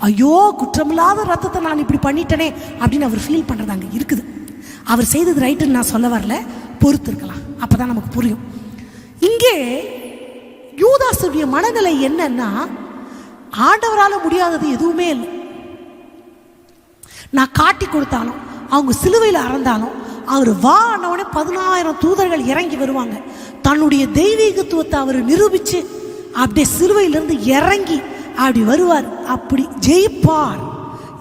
ஐயோ, குற்றமில்லாத ரத்தத்தை நான் இப்படி பண்ணிட்டேனே அப்படின்னு அவர் ஃபீல் பண்ணுறது அங்கே இருக்குது. அவர் செய்தது ரைட்டுன்னு நான் சொல்ல வரல, பொறுத்து இருக்கலாம், அப்போ தான் நமக்கு புரியும். இங்கே யூதாசுடைய மனநிலை என்னன்னா, ஆண்டவரால் முடியாதது எதுவுமே இல்லை. நான் காட்டி கொடுத்தாலும், அவங்க சிலுவையில் அறந்தாலும், அவர் வானவனே 10,000 தூதர்கள் இறங்கி வருவாங்க. தன்னுடைய தெய்வீகத்துவத்தை அவர் நிரூபித்து அப்படியே சிலுவையிலிருந்து இறங்கி அப்படி வருவார், அப்படி ஜெயிப்பார்.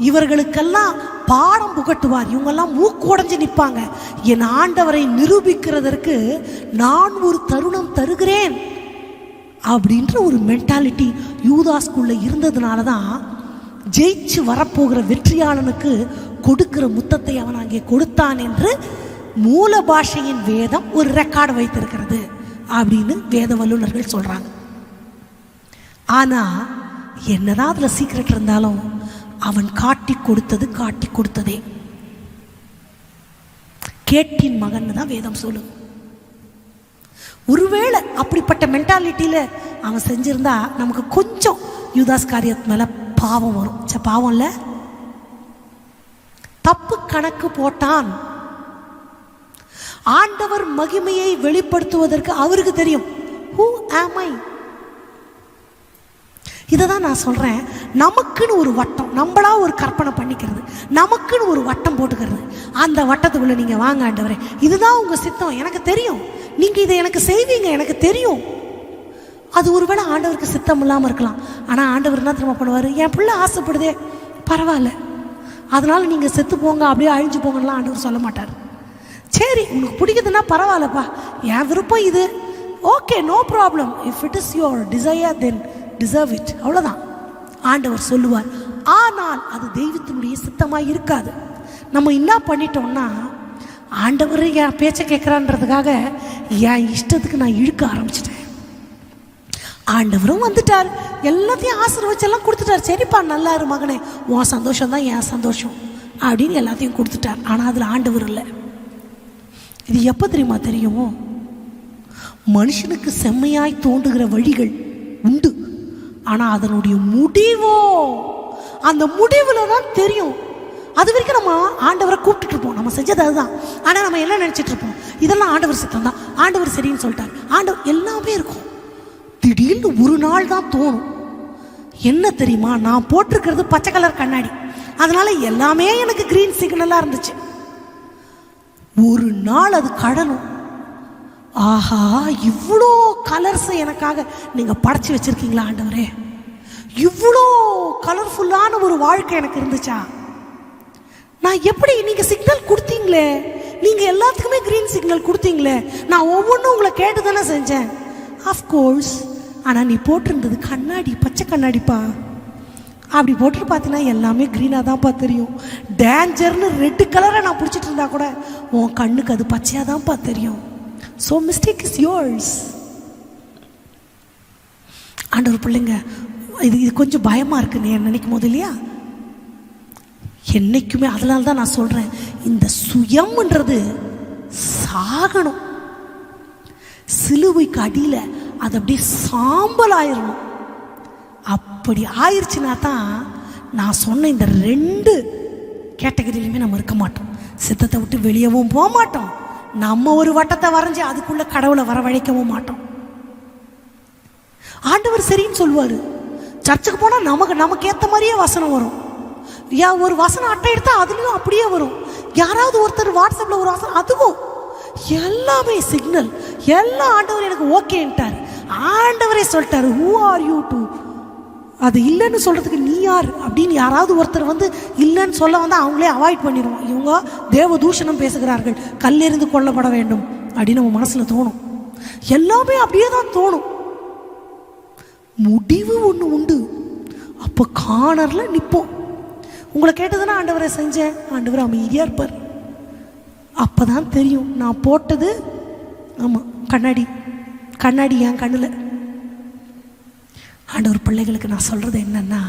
இவர்களுக்கெல்லாம் பாடம் புகட்டுவார். இவங்கெல்லாம் மூக்குடைஞ்சு நிற்பாங்க. என் ஆண்டவரை நிரூபிக்கிறதற்கு நான் ஒரு தருணம் தருகிறேன் அப்படின்ற ஒரு மென்டாலிட்டி யூதாஸ்குள்ள இருந்ததுனால தான் ஜெயிச்சு வரப்போகிற வெற்றியாளனுக்கு கொடுக்கிற முத்தத்தை அவன் அங்கே கொடுத்தான் என்று மூல பாஷையின் வேதம் ஒரு ரெக்கார்டு வைத்திருக்கிறது அப்படின்னு வேத வல்லுநர்கள் சொல்றாங்க. ஆனா என்னதான் அதுல சீக்ரெட் இருந்தாலும் அவன் காட்டி கொடுத்ததே. கேட்டின் மகன் தான் வேதம் சொல்லுது. ஒருவேளை அப்படிப்பட்ட மென்டாலிட்டியில அவன் செஞ்சிருந்தா நமக்கு கொஞ்சம் யூதாஸ் காரியத் மேல பாவம் வரும். பாவம் இல்ல, தப்பு கணக்கு போட்டான். ஆண்டவர் மகிமையை வெளிப்படுத்துவதற்கு அவருக்கு தெரியும். Who am I? இததான் நான் சொல்றேன். நமக்குன்னு ஒரு வட்டம், நம்மளா ஒரு கற்பனை பண்ணிக்கிறது, நமக்குன்னு ஒரு வட்டம் போட்டுக்கிறது. அந்த வட்டத்துக்குள்ள நீங்க வாங்க ஆண்டவரே, இதுதான் உங்க சித்தம், எனக்கு தெரியும், நீங்க இதை எனக்கு செய்வீங்க, எனக்கு தெரியும். அது ஒருவேளை ஆண்டவருக்கு சித்தம் இல்லாமல் இருக்கலாம். ஆனால் ஆண்டவர் என்ன திரும்ப பண்ணுவார், என் பிள்ளை ஆசைப்படுதே பரவாயில்ல, அதனால நீங்கள் செத்து போங்க, அப்படியே அழிஞ்சு போங்கலாம் ஆண்டவர் சொல்ல மாட்டார். சரி உனக்கு பிடிக்குதுன்னா பரவாயில்லப்பா, என் விருப்பம் இது, okay no problem, if it is your desire then deserve it, அவ்வளோதான் ஆண்டவர் சொல்லுவார். ஆனால் அது தெய்வத்தினுடைய சித்தமாக இருக்காது. நம்ம என்ன பண்ணிட்டோம்னா, ஆண்டவர் என் பேச்சை கேட்குறான்றதுக்காக என் இஷ்டத்துக்கு நான் இழுக்க ஆரம்பிச்சிட்டேன். ஆண்டவரும் வந்துட்டார், எல்லாத்தையும் ஆசீர்வச்செல்லாம் கொடுத்துட்டார். சரிப்பா நல்லா இரு மகனே, உன் சந்தோஷம் தான் என் சந்தோஷம் அப்படின்னு எல்லாத்தையும் கொடுத்துட்டார். ஆனால் அதில் ஆண்டவர் இல்லை. இது எப்போ தெரியுமா தெரியுமோ, மனுஷனுக்கு செம்மையாய் தோன்றுகிற வழிகள் உண்டு, ஆனால் அதனுடைய முடிவோ அந்த முடிவில் தான் தெரியும். அது வரைக்கும் நம்ம ஆண்டவரை கூப்பிட்டு இருப்போம், நம்ம செஞ்சது அதுதான். ஆனால் நம்ம என்ன நினச்சிட்டு இருப்போம், இதெல்லாம் ஆண்டவர் சித்தம் தான், ஆண்டவர் சரின்னு சொல்லிட்டார், ஆண்டவர் எல்லாமே இருக்கும். திடீர்னு ஒரு நாள் தான் தோணும், என்ன தெரியுமா, நான் போட்டிருக்கிறது பச்சை கலர் கண்ணாடி, அதனால எல்லாமே எனக்கு கிரீன் சிக்னலாக இருந்துச்சு. ஒரு நாள் அது கடலும், ஆஹா இவ்வளோ கலர்ஸ் எனக்காக நீங்கள் படைச்சி வச்சிருக்கீங்களா ஆண்டவரே, இவ்வளோ கலர்ஃபுல்லான ஒரு வாழ்க்கை எனக்கு இருந்துச்சா, நான் எப்படி, நீங்கள் சிக்னல் கொடுத்தீங்களே, நீங்கள் எல்லாத்துக்குமே கிரீன் சிக்னல் கொடுத்தீங்களே, நான் ஒவ்வொன்றும் உங்களை கேட்டு தானே செஞ்சேன். அஃப்கோர்ஸ், ஆனால் நீ போட்டிருந்தது கண்ணாடி, பச்சை கண்ணாடிப்பா, அப்படி போட்டு பார்த்தீங்கன்னா எல்லாமே க்ரீனாக தான்ப்பா தெரியும். டேஞ்சர்னு ரெட் கலரை நான் பிடிச்சிட்டு இருந்தா கூட உன் கண்ணுக்கு அது பச்சையாக தான்ப்பா தெரியும். So mistake is yours. ஆண்டவர் பிள்ளைங்க, இது கொஞ்சம் பயமாக இருக்குன்னு நினைக்கும் போது இல்லையா, என்னைக்குமே அதனால தான் நான் சொல்கிறேன், இந்த சுயம்ன்றது சாகணும், சிலுவைக்கு அடியில் அது அப்படியே சாம்பல் ஆயிடணும். அப்படி ஆயிடுச்சுன்னா தான் நான் சொன்ன இந்த 2 கேட்டகரியிலுமே நம்ம இருக்க மாட்டோம். சித்தத்தை விட்டு வெளியவும் போக மாட்டோம், நம்ம ஒரு வட்டத்தை வரைஞ்சி அதுக்குள்ள கடவுளை வரவழைக்கவும் மாட்டோம். ஆண்டவர் சரின்னு சொல்லுவார். சர்ச்சுக்கு போனால் நமக்கு ஏற்ற மாதிரியே வசனம் வரும். ஒரு வசனம் அட்டை எடுத்தா அதுலேயும் அப்படியே வரும். யாராவது ஒருத்தர் வாட்ஸ்அப்பில் ஒரு வசனம், அதுவும் எல்லாமே சிக்னல், எல்லாம் ஆண்டவர் எனக்கு ஓகேன்ட்டார். ஆண்டவரே சொல்லிட்டாரு, ஹூ ஆர் யூ டு, அது இல்லைன்னு சொல்றதுக்கு நீ யார் அப்படின்னு யாராவது ஒருத்தர் வந்து இல்லைன்னு சொல்ல வந்து அவங்களே அவாய்ட் பண்ணிடுவோம். இவங்க தேவ தூஷணம் பேசுகிறார்கள், கல்லெறிந்து கொல்லப்பட வேண்டும் அப்படின்னு நம்ம மனசுல தோணும். எல்லாமே அப்படியே தான் தோணும். முடிவு ஒன்று உண்டு. அப்போ கார்னர்ல நிற்போம். உங்களை கேட்டதுன்னா ஆண்டவரை செஞ்சேன், ஆண்டவர் அமைதியா இருப்பார். அப்பதான் தெரியும் நான் போட்டது ஆமாம் கண்ணாடி என் கண்ணில். ஆண்டவர் பிள்ளைகளுக்கு நான் சொல்றது என்னன்னா,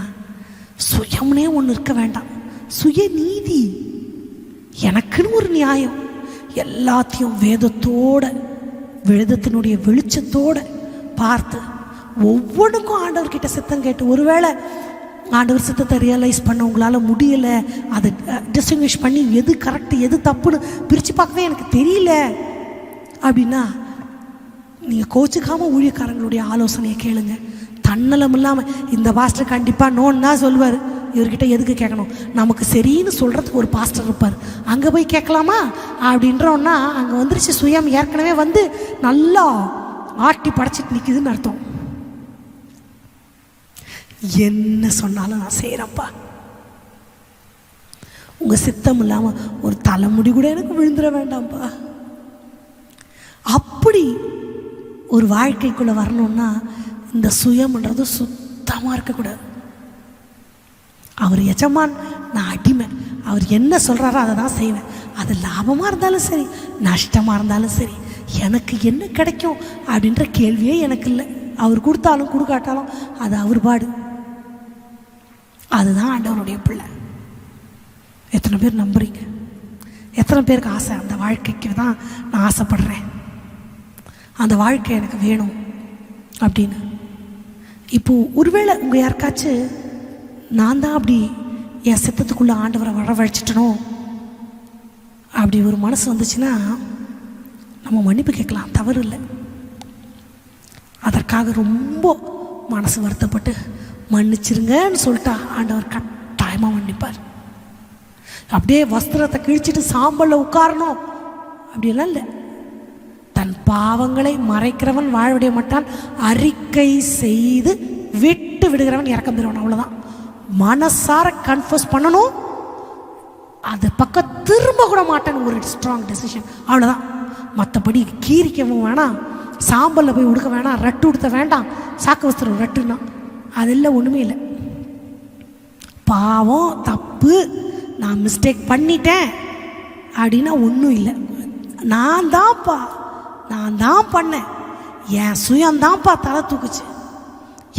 சுயம்னே ஒன்று இருக்க வேண்டாம், சுய நீதி, எனக்குன்னு ஒரு நியாயம், எல்லாத்தையும் வேதத்தினுடைய வெளிச்சத்தோட பார்த்து ஒவ்வொன்றுக்கும் ஆண்டவர்கிட்ட சித்தம் கேட்டு, ஒருவேளை ஆண்டவர் சித்தத்தை ரியலைஸ் பண்ண உங்களால் முடியலை, அதை டிஸ்டிங்விஷ் பண்ணி எது கரெக்டு எது தப்புன்னு பிரித்து பார்க்கவே எனக்கு தெரியல அப்படின்னா, நீங்கள் கோச்சுக்காமல் ஊழியக்காரங்களுடைய ஆலோசனையை கேளுங்க. தன்னலம் இல்லாமல், இந்த பாஸ்டர் கண்டிப்பாக நோன்னு தான் சொல்லுவார், இவர்கிட்ட எதுக்கு கேட்கணும், நமக்கு சரின்னு சொல்கிறதுக்கு ஒரு பாஸ்டர் இருப்பார், அங்கே போய் கேட்கலாமா அப்படின்றோன்னா அங்கே வந்துருச்சு சுயம், ஏற்கனவே வந்து நல்லா ஆட்டி படைச்சிட்டு நிற்குதுன்னு அர்த்தம். என்ன சொன்னாலும் நான் செய்கிறேன்ப்பா, உங்கள் சித்தம் இல்லாமல் ஒரு தலைமுடி கூட எனக்கு விழுந்துட வேண்டாம்ப்பா. அப்படி ஒரு வாழ்க்கைக்குள்ளே வரணும்னா இந்த சுயம்ன்றது சுத்தமாக இருக்கக்கூடாது. அவர் எஜமான், நான் அடிமை, அவர் என்ன சொல்கிறாரோ அதை தான் செய்வேன். அது லாபமாக இருந்தாலும் சரி நஷ்டமாக இருந்தாலும் சரி, எனக்கு என்ன கிடைக்கும் அப்படின்ற கேள்வியே எனக்கு இல்லை. அவர் கொடுத்தாலும் கொடுக்காட்டாலும் அது அவர் பாடு. அதுதான் ஆண்டவருடைய பிள்ளை. எத்தனை பேர் நம்புறீங்க? எத்தனை பேருக்கு ஆசை? அந்த வாழ்க்கைக்கு தான் நான் ஆசைப்படுறேன், அந்த வாழ்க்கை எனக்கு வேணும் அப்படின்னு. இப்போது ஒருவேளை உங்கள் யாருக்காச்சும் நான் தான் அப்படி என் சித்தத்துக்குள்ளே ஆண்டவரை வரவழைச்சிட்டனோ அப்படி ஒரு மனசு வந்துச்சுன்னா நம்ம மன்னிப்பு கேட்கலாம், தவறு இல்லை. அதற்காக ரொம்ப மனசு வருத்தப்பட்டு மன்னிச்சிருங்கன்னு சொல்லிட்டா ஆண்டவர் கட்டாயமாக மன்னிப்பார். அப்படியே வஸ்திரத்தை கிழிச்சிட்டு சாம்பலில் உட்காரணும் அப்படியெல்லாம் இல்லை. தன் பாவங்களை மறைக்கிறவன் வாழ்விட மாட்டான், அறிக்கை செய்து விட்டு விடுகிறவன் இறக்கம் பெறுவான். அவ்வளோதான். மனசார கன்ஃபர்ஸ் பண்ணணும், அது பக்கம் திரும்ப கூட மாட்டேன்னு ஒரு ஸ்ட்ராங் டெசிஷன், அவ்வளோதான். மற்றபடி கீரிக்கவும் வேணாம், சாம்பலில் போய் உடுக்க வேணாம், ரட்டு உடுத்த வேண்டாம், சாக்கு வஸ்திரம் ரட்டுன்னா அதெல்லாம் ஒன்றுமே இல்லை. பாவம் தப்பு, நான் மிஸ்டேக் பண்ணிட்டேன் அப்படின்னா ஒன்றும் இல்லை. நான் தான் பண்ணேன், என் சுயம்தான்ப்பா தலை தூக்குச்சு,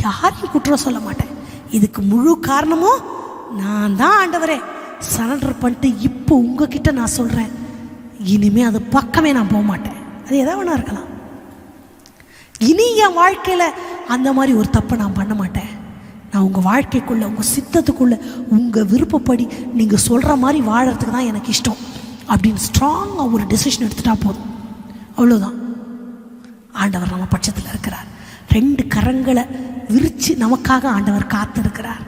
யாரையும் குற்றம் சொல்ல மாட்டேன். இதுக்கு முழு காரணமும் நான் தான். ஆண்டவரே சரண்டர் பண்ணிட்டு இப்போ உங்ககிட்ட நான் சொல்கிறேன், இனிமேல் அது பக்கமே நான் போக மாட்டேன். அது எதாவது வேணா இருக்கலாம். இனி என் வாழ்க்கையில் அந்த மாதிரி ஒரு தப்பை நான் பண்ண மாட்டேன். நான் உங்கள் வாழ்க்கைக்குள்ளே, உங்கள் சித்தத்துக்குள்ளே, உங்கள் விருப்பப்படி நீங்கள் சொல்கிற மாதிரி வாழறதுக்கு தான் எனக்கு இஷ்டம் அப்படின்னு ஸ்ட்ராங்காக ஒரு டெசிஷன் எடுத்துட்டா போதும், அவ்வளோதான். ஆண்டவர் நம்ம பட்சத்தில் இருக்கிறார். 2 கரங்களை விரித்து நமக்காக ஆண்டவர் காத்திருக்கிறார்.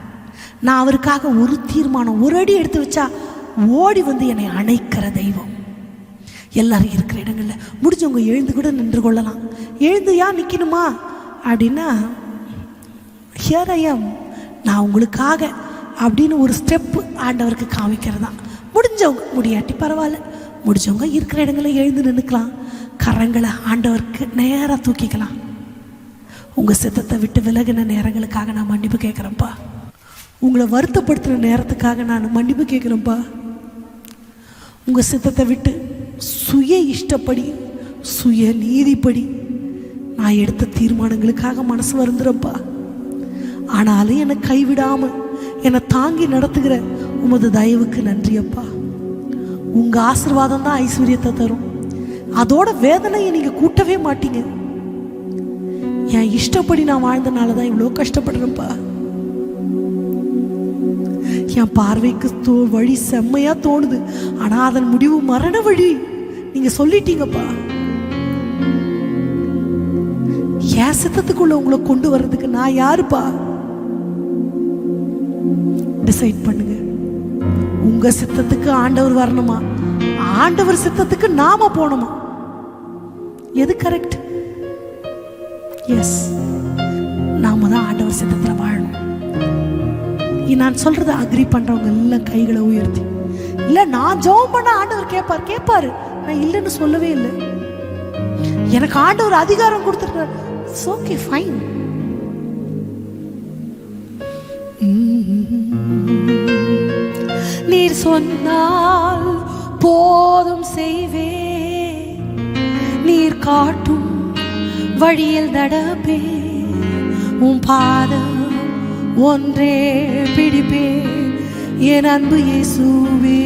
நான் அவருக்காக ஒரு தீர்மானம், ஒரு அடி எடுத்து வச்சா ஓடி வந்து என்னை அணைக்கிற தெய்வம். எல்லாரும் இருக்கிற இடங்களில் முடிஞ்சவங்க எழுந்து கூட நின்று கொள்ளலாம். எழுந்து ஏன் நிற்கணுமா அப்படின்னா, ஹியர் ஐ அம், நான் உங்களுக்காக அப்படின்னு ஒரு ஸ்டெப்பு ஆண்டவருக்கு காமிக்கிறதா. முடிஞ்சவங்க, முடியாட்டி பரவாயில்ல, முடிஞ்சவங்க இருக்கிற இடங்களில் எழுந்து நின்றுக்கலாம், கரங்களை ஆண்டவருக்கு நேராக தூக்கிக்கலாம். உங்கள் சித்தத்தை விட்டு விலகின நேரங்களுக்காக நான் மன்னிப்பு கேட்குறேன்ப்பா. உங்களை வருத்தப்படுத்துகிற நேரத்துக்காக நான் மன்னிப்பு கேட்குறேன்ப்பா. உங்கள் சித்தத்தை விட்டு சுய இஷ்டப்படி, சுய நீதிப்படி நான் எடுத்த தீர்மானங்களுக்காக மனசு வருந்துறப்பா. ஆனாலும் என்னை கைவிடாமல் என்னை தாங்கி நடத்துகிற உமது தயவுக்கு நன்றியப்பா. உங்கள் ஆசீர்வாதம் தான் ஐஸ்வர்யத்தை தரும், அதோட வேதனையை நீங்கள் கூட்டவே மாட்டீங்க. என் இஷ்டப்படி நான் வாழ்ந்தனால தான் இவ்வளோ கஷ்டப்படுறேன்ப்பா. என் பார்வைக்கு வழி செம்மையா தோணுது, ஆனா அதன் முடிவு மரண வழி நீங்க சொல்லிட்டீங்கப்பா. என் சித்தத்துக்குள்ள உங்களை கொண்டு வர்றதுக்கு நான் யாருப்பா? டிசைட் பண்ணுங்க. உங்க சித்தத்துக்கு ஆண்டவர் வரணுமா, ஆண்டவர் சித்தத்துக்கு நாம போகணுமா? எது கரெக்ட்? எஸ், நாம தான் ஆண்டவர் சித்தத்தில் வாழணும். நான் சொல்றத அக்ரி பண்றவங்க எல்லாம் கைகளை உயர்த்தி, இல்ல நான் ஜெபம் பண்ண ஆண்டவர் கேட்பாரு, நான் இல்லைன்னு சொல்லவே இல்லை. எனக்கு ஆண்டவர் அதிகாரம் கொடுத்துருக்காரு. Okay, fine. நீர் சொன்னால் போதும் செய்வே, நீர் காட்டும் வழியில் நடப்பே, உன் பாதம் ஒன்றே பிடிப்பே, என் அன்பு இயேசுவே.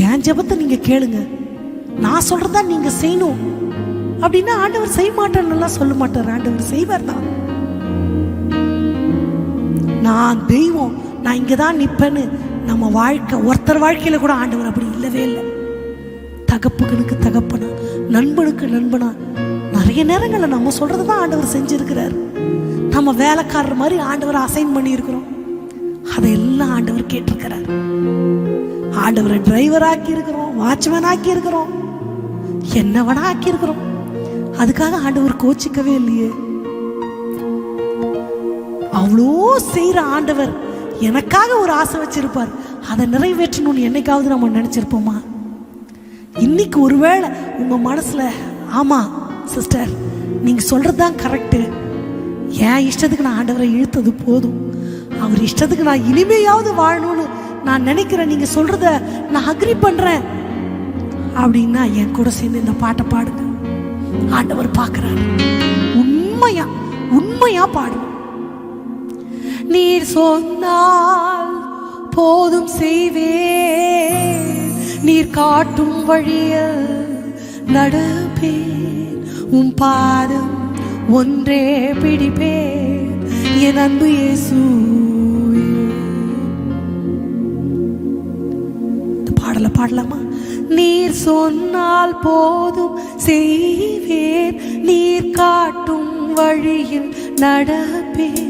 என் ஜெபத்தை நீங்க கேளுங்க, நான் சொல்றதா நீங்க செய்யணும் அப்படின்னா ஆண்டவர் செய்ய மாட்டேன்னு சொல்ல மாட்டார், ஆண்டவர் செய்வார் தான். நான் தெய்வம், நான் இங்கதான் நிப்பேன்னு நம்ம வாழ்க்கை, ஒருத்தர் வாழ்க்கையில கூட ஆண்டவர் அப்படி இல்லவே இல்லை. தகப்புகளுக்கு தகப்பனா, நண்பனுக்கு நண்பனா, நிறைய நேரங்களில் நம்ம சொல்றது தான் ஆண்டவர் செஞ்சிருக்கிறார். நம்ம வேலைக்காரர் மாதிரி ஆண்டவர் அசைன் பண்ணி இருக்கிறோம், அதையெல்லாம் ஆண்டவர் கேட்டிருக்கிறார். ஆண்டவரை டிரைவர் ஆக்கி இருக்கிறோம், வாட்ச்மேன் ஆக்கி இருக்கிறோம், என்ன வேணா ஆக்கி இருக்கிறோம். அதுக்காக ஆண்டவர் கோச்சிக்கவே இல்லையே. அவ்வளோ செய்யற ஆண்டவர் எனக்காக ஒரு ஆசை வச்சிருப்பார், அதை நிறைவேற்றணும்னு என்னைக்காவது நம்ம நினைச்சிருப்போமா? இன்னைக்கு ஒருவேளை உங்க மனசுல, ஆமா சிஸ்டர் நீங்க சொல்றதுதான் கரெக்டு, என் இஷ்டத்துக்கு நான் ஆண்டவரை இழுத்தது போதும், அவர் இஷ்டத்துக்கு நான் இனிமையாவது வாழணும்னு நான் நினைக்கிறேன், நீங்க சொல்றத நான் அக்ரி பண்றேன் அப்படின்னா என் கூட சேர்ந்து இந்த பாட்டை பாடுங்க. ஆண்டவர் பார்க்கிறார். உண்மையா உண்மையா பாடு. நீர் சொன்னால் போதும் செய்வேன், நீர் காட்டும் வழியில் நடப்பேன், உம் பாதம் ஒன்றே பிடிப்பேன், என் அன்பு இயேசுவே. இந்த பாடலை பாடலாமா? நீர் சொன்னால் போதும் செய்வேன், நீர் காட்டும் வழியில் நடப்பேன்,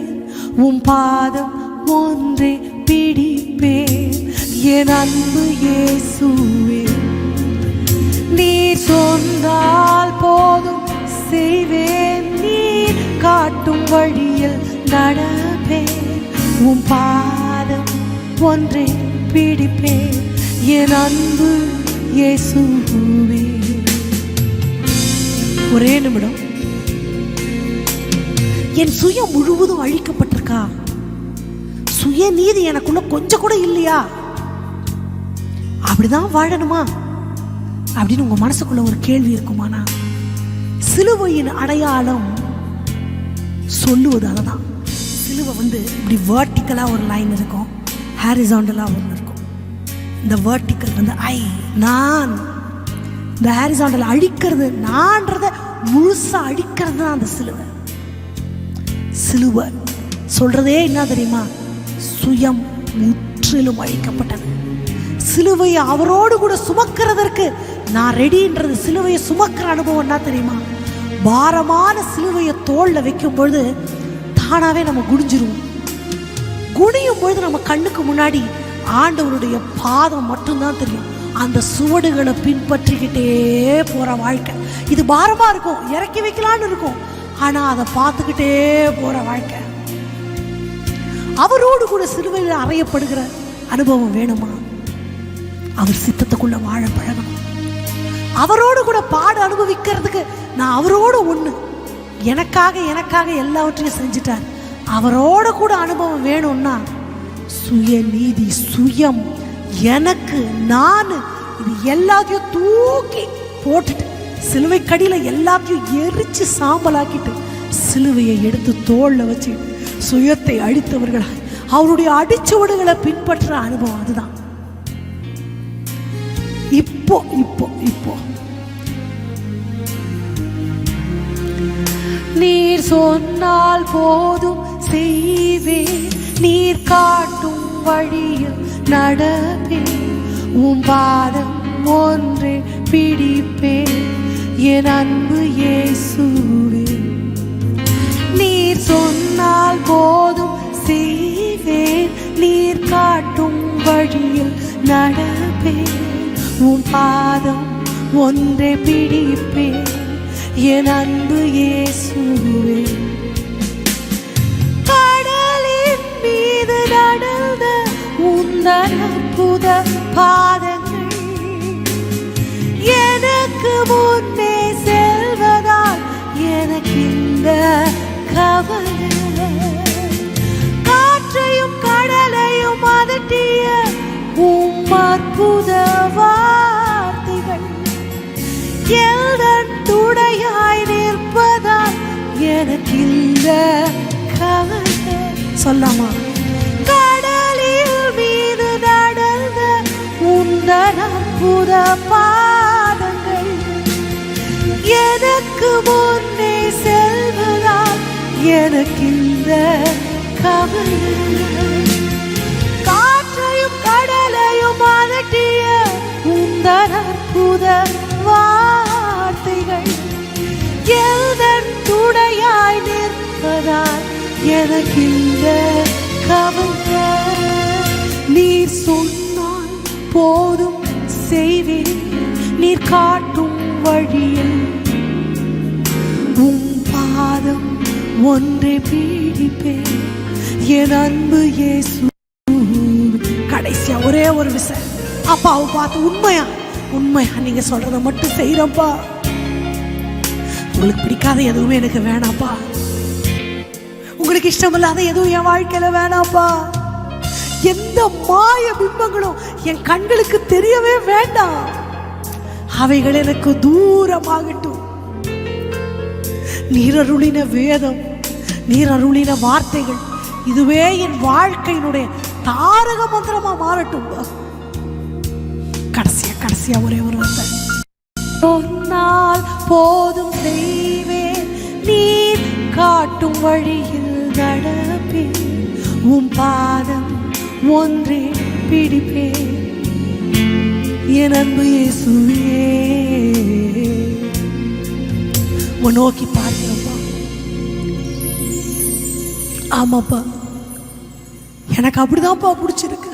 உம் பாதம் ஒன்றே பிடிப்பேன், என் அன்பு இயேசுவே. நீர் சொன்னால் போதும் செய்வேன், நீர் காட்டும் வழியில் நடப்பேன், உம் பாதம் ஒன்றே பிடிப்பேன், என் அன்பு இயேசுவே. ஒரே நிமிடம். என் சுயம் முழுவதும் அழிக்கப்பட்டிருக்கா? சுய நீதி எனக்குள்ள கொஞ்சம் கூட இல்லையா? அப்படிதான் வாழணுமா அப்படின்னு உங்க மனசுக்குள்ள ஒரு கேள்வி இருக்குமானா, சிலுவையின் அடையாளம் சொல்லுவது அதுதான். சிலுவை இப்படி வெர்டிக்கலா ஒரு லைன் இருக்கும், ஹாரிசாண்டலா ஒன்று இருக்கும். இந்த வெர்டிக்கல் நான், இந்த ஹாரிசாண்டல் அழிக்கிறது, நான்றத முழுசா அழிக்கிறது தான் அந்த சிலுவை. சிலுவை சொல்றதே என்ன தெரியுமா? சுயம் முற்றிலும் அழிக்கப்பட்டது. சிலுவையை அவரோடு கூட சுமக்கிறதற்கு நான் ரெடின்றது. சிலுவையை சுமக்கிற அனுபவம் என்ன தெரியுமா? பாரமான சிலுவையை தோல்ல வைக்கும் பொழுது தானாவே நம்ம குடிஞ்சிருவோம். குனியும் பொழுது நம்ம கண்ணுக்கு முன்னாடி ஆண்டவருடைய பாதம் மட்டும்தான் தெரியும். அந்த சுவடுகளை பின்பற்றிக்கிட்டே போற வாழ்க்கை. இது பாரமா இருக்கும், இறக்கி வைக்கலான்னு இருக்கும், ஆனா அதை பார்த்துக்கிட்டே போற வாழ்க்கை. அவரோடு கூட சிலுவையில் அறையப்படுகிற அனுபவம் வேணுமா? அவர் சித்தத்துக்குள்ள வாழ பழகணும். அவரோடு கூட பாட அனுபவிக்கிறதுக்கு நான் அவரோட ஒண்ணு, எனக்காக எல்லாவற்றையும் செஞ்சுட்டார். அவரோட கூட அனுபவம் வேணும்னா சுய நீதி, சுயம், எனக்கு, நான், இது எல்லாத்தையும் தூக்கி போட்டுட்டு சிலுவை கடியில எல்லாத்தையும் எரிச்சு சாம்பலாக்கிட்டு சிலுவையை எடுத்து தோல்ல வச்சு சுயத்தை அழித்தவர்களாய் அவருடைய அடிச்சுவடுகளை பின்பற்ற அனுபவம் அதுதான். இப்போ இப்போ இப்போ நீர் சொன்னால் போதும் செய்வேன், நீர் காட்டும் வழியில் நடப்பேன், உம் பாதம் ஒன்றே பிடிப்பேன், என் அன்பு இயேசுவே. நீர் சொன்னால் போதும் செய்வேன், நீர் காட்டும் வழியில் நடப்பேன், உம் பாதம் ஒன்றே பிடிப்பேன், என் அன்பு இயேசுவே. கடலின் மீது நடந்த உந்தன் அற்புத பாதங்கள் எனக்கு முன்னே செல்வதால் எனக்கு இந்த கவலை. காற்றையும் கடலையும் அதட்டிய உம் அற்புத வார்த்தைகள் எல்தன் துணையாய் நிற்பதால் எனக்கு இந்த கவலை. சொல்லாமா? கடலில் மீது நடந்த உந்தன் அற்புத பாதங்கள் எனக்கு முன்னே செல்வதால் எனக்கு இந்த கவலை. காற்றையும் கடலையும் அதட்டிய உந்தன் அற்புத வார்த்தைகள் எல்தன் துணையாய் நிற்பதால் எனக்கு இந்த கவலை. நீர் சொன்னால் போதும் செய்வேன், நீர் காட்டும் வழியில் உம் பாதம் ஒன்றே பிடிப்பேன், என் அன்பு இயேசு. கடைசியா ஒரே ஒரு விஷயம், அப்பாவை பார்த்து உண்மையா நீங்க சொல்றத மட்டும் செய்யறப்பா. உங்களுக்கு பிடிக்காத எதுவுமே எனக்கு வேணாப்பா, உங்களுக்கு இஷ்டம் இல்லாத எதுவும் என் வாழ்க்கையில வேணாப்பா. எந்த மாய பிம்பங்களும் என் கண்களுக்கு தெரியவே வேண்டாம். அவைகள் எனக்கு தூரமாகட்டும். நீர் அருளின வேதம், நீர் அருளின வார்த்தைகள், இதுவே என் வாழ்க்கையினுடைய தாரக மந்திரமா மாறட்டும். கடைசியா ஒரே ஒரு வார்த்தை, சொன்னால் போதும் செய்வேன், நீர் காட்டும் வழியில் நடப்பேன், உம் பாதம் ஒன்றே பிடிப்பேன், என் அன்பு இயேசுவே. நோக்கி பார்க்கிறப்பா, ஆமாப்பா எனக்கு அப்படிதான்ப்பா பிடிச்சிருக்கு.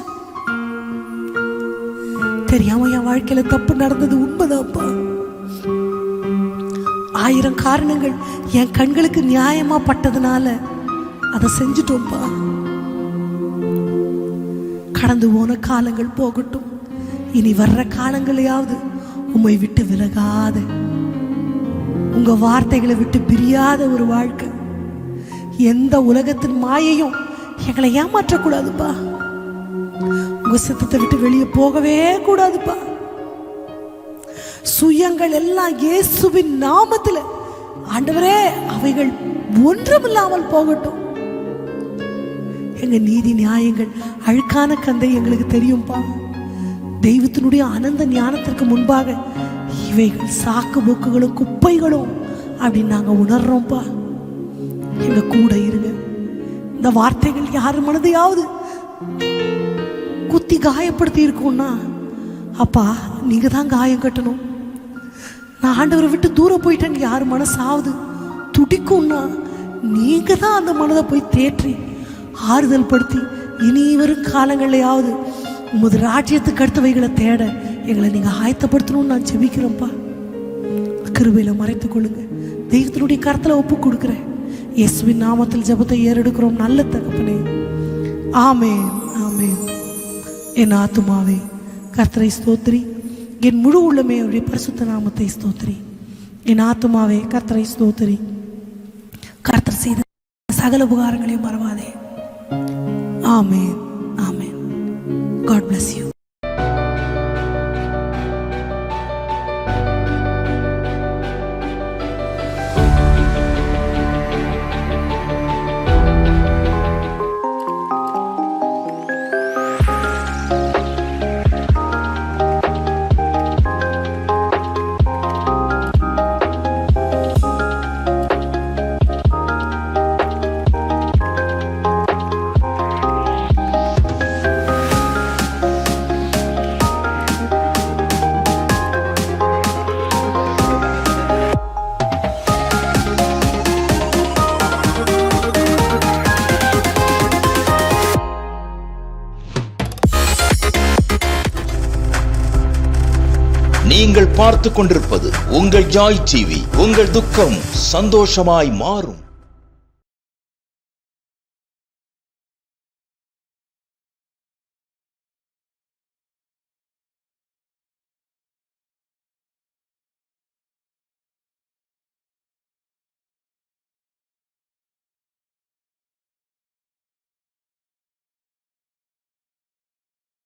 தெரியாம என் வாழ்க்கையில தப்பு நடந்தது உண்மைதான்ப்பா. 1000 காரணங்கள் என் கண்களுக்கு நியாயமா பட்டதுனால அதை செஞ்சுட்டோம்ப்பா. கடந்து போன காலங்கள் போகட்டும், இனி வர்ற காலங்களையாவது உம்மை விட்டு விலகாத, உங்க வார்த்தைகளை விட்டு பிரியாத ஒரு வாழ்க்கை. எந்த உலகத்தின் மாயையும் எங்களை ஏமாற்றக்கூடாதுப்பா. உங்க சித்தத்தை விட்டு வெளியே போகவே கூடாதுப்பா. சுயங்கள் எல்லாம் இயேசுவின் நாமத்தில் ஆண்டவரே அவைகள் ஒன்றுமில்லாமல் போகட்டும். எங்க நீதி நியாயங்கள் அழுக்கான கந்தை எங்களுக்கு தெரியும்பா. தெய்வத்தினுடைய அனந்த ஞானத்திற்கு முன்பாக இவைகள் சாக்கு போக்குகளும் குப்பைகளும் அப்படின்னு நாங்க உணர்றோம்ப்பா. எங்க கூட இருங்க. இந்த வார்த்தைகள் யார் மனதையாவது குத்தி காயப்படுத்தி இருக்கும்னா அப்பா நீங்க தான் காயம் கட்டணும். நான் ஆண்டவரை விட்டு தூரம் போயிட்டேன்னு யார் மனசாவது துடிக்கும்னா நீங்க தான் அந்த மனதை போய் தேற்றி ஆறுதல் படுத்தி இனி வரும் காலங்களையாவது உமது ராஜ்யத்துக்கு அடுத்தவைகளை தேட எங்களை நீங்க ஆயத்தப்படுத்தணும்னு நான் ஜெபிக்கிறேன்ப்பா. கிருபையில மறைத்துக் கொள்ளுங்க. தெய்வத்தினுடைய கருத்துல ஒப்பு கொடுக்குறேன். இயேசுவின் நாமத்தில் ஜெபத்தை ஏறெடுக்கிறோம் நல்ல தகப்பனே. ஆமென், ஆமென். என் ஆத்துமாவே கர்த்தரை ஸ்தோத்திரி, என் முழு உள்ளமே அவருடைய பரிசுத்த நாமத்தை ஸ்தோத்திரி. என் ஆத்துமாவே கர்த்தரை ஸ்தோத்திரி, கர்த்தர் செய்த சகல உபகாரங்களையும் மறவாதே. ஆமென், ஆமென். God bless you. நீங்கள் பார்த்துக் கொண்டிருப்பது உங்கள் ஜாய் டிவி. உங்கள் துக்கம் சந்தோஷமாய் மாறும்.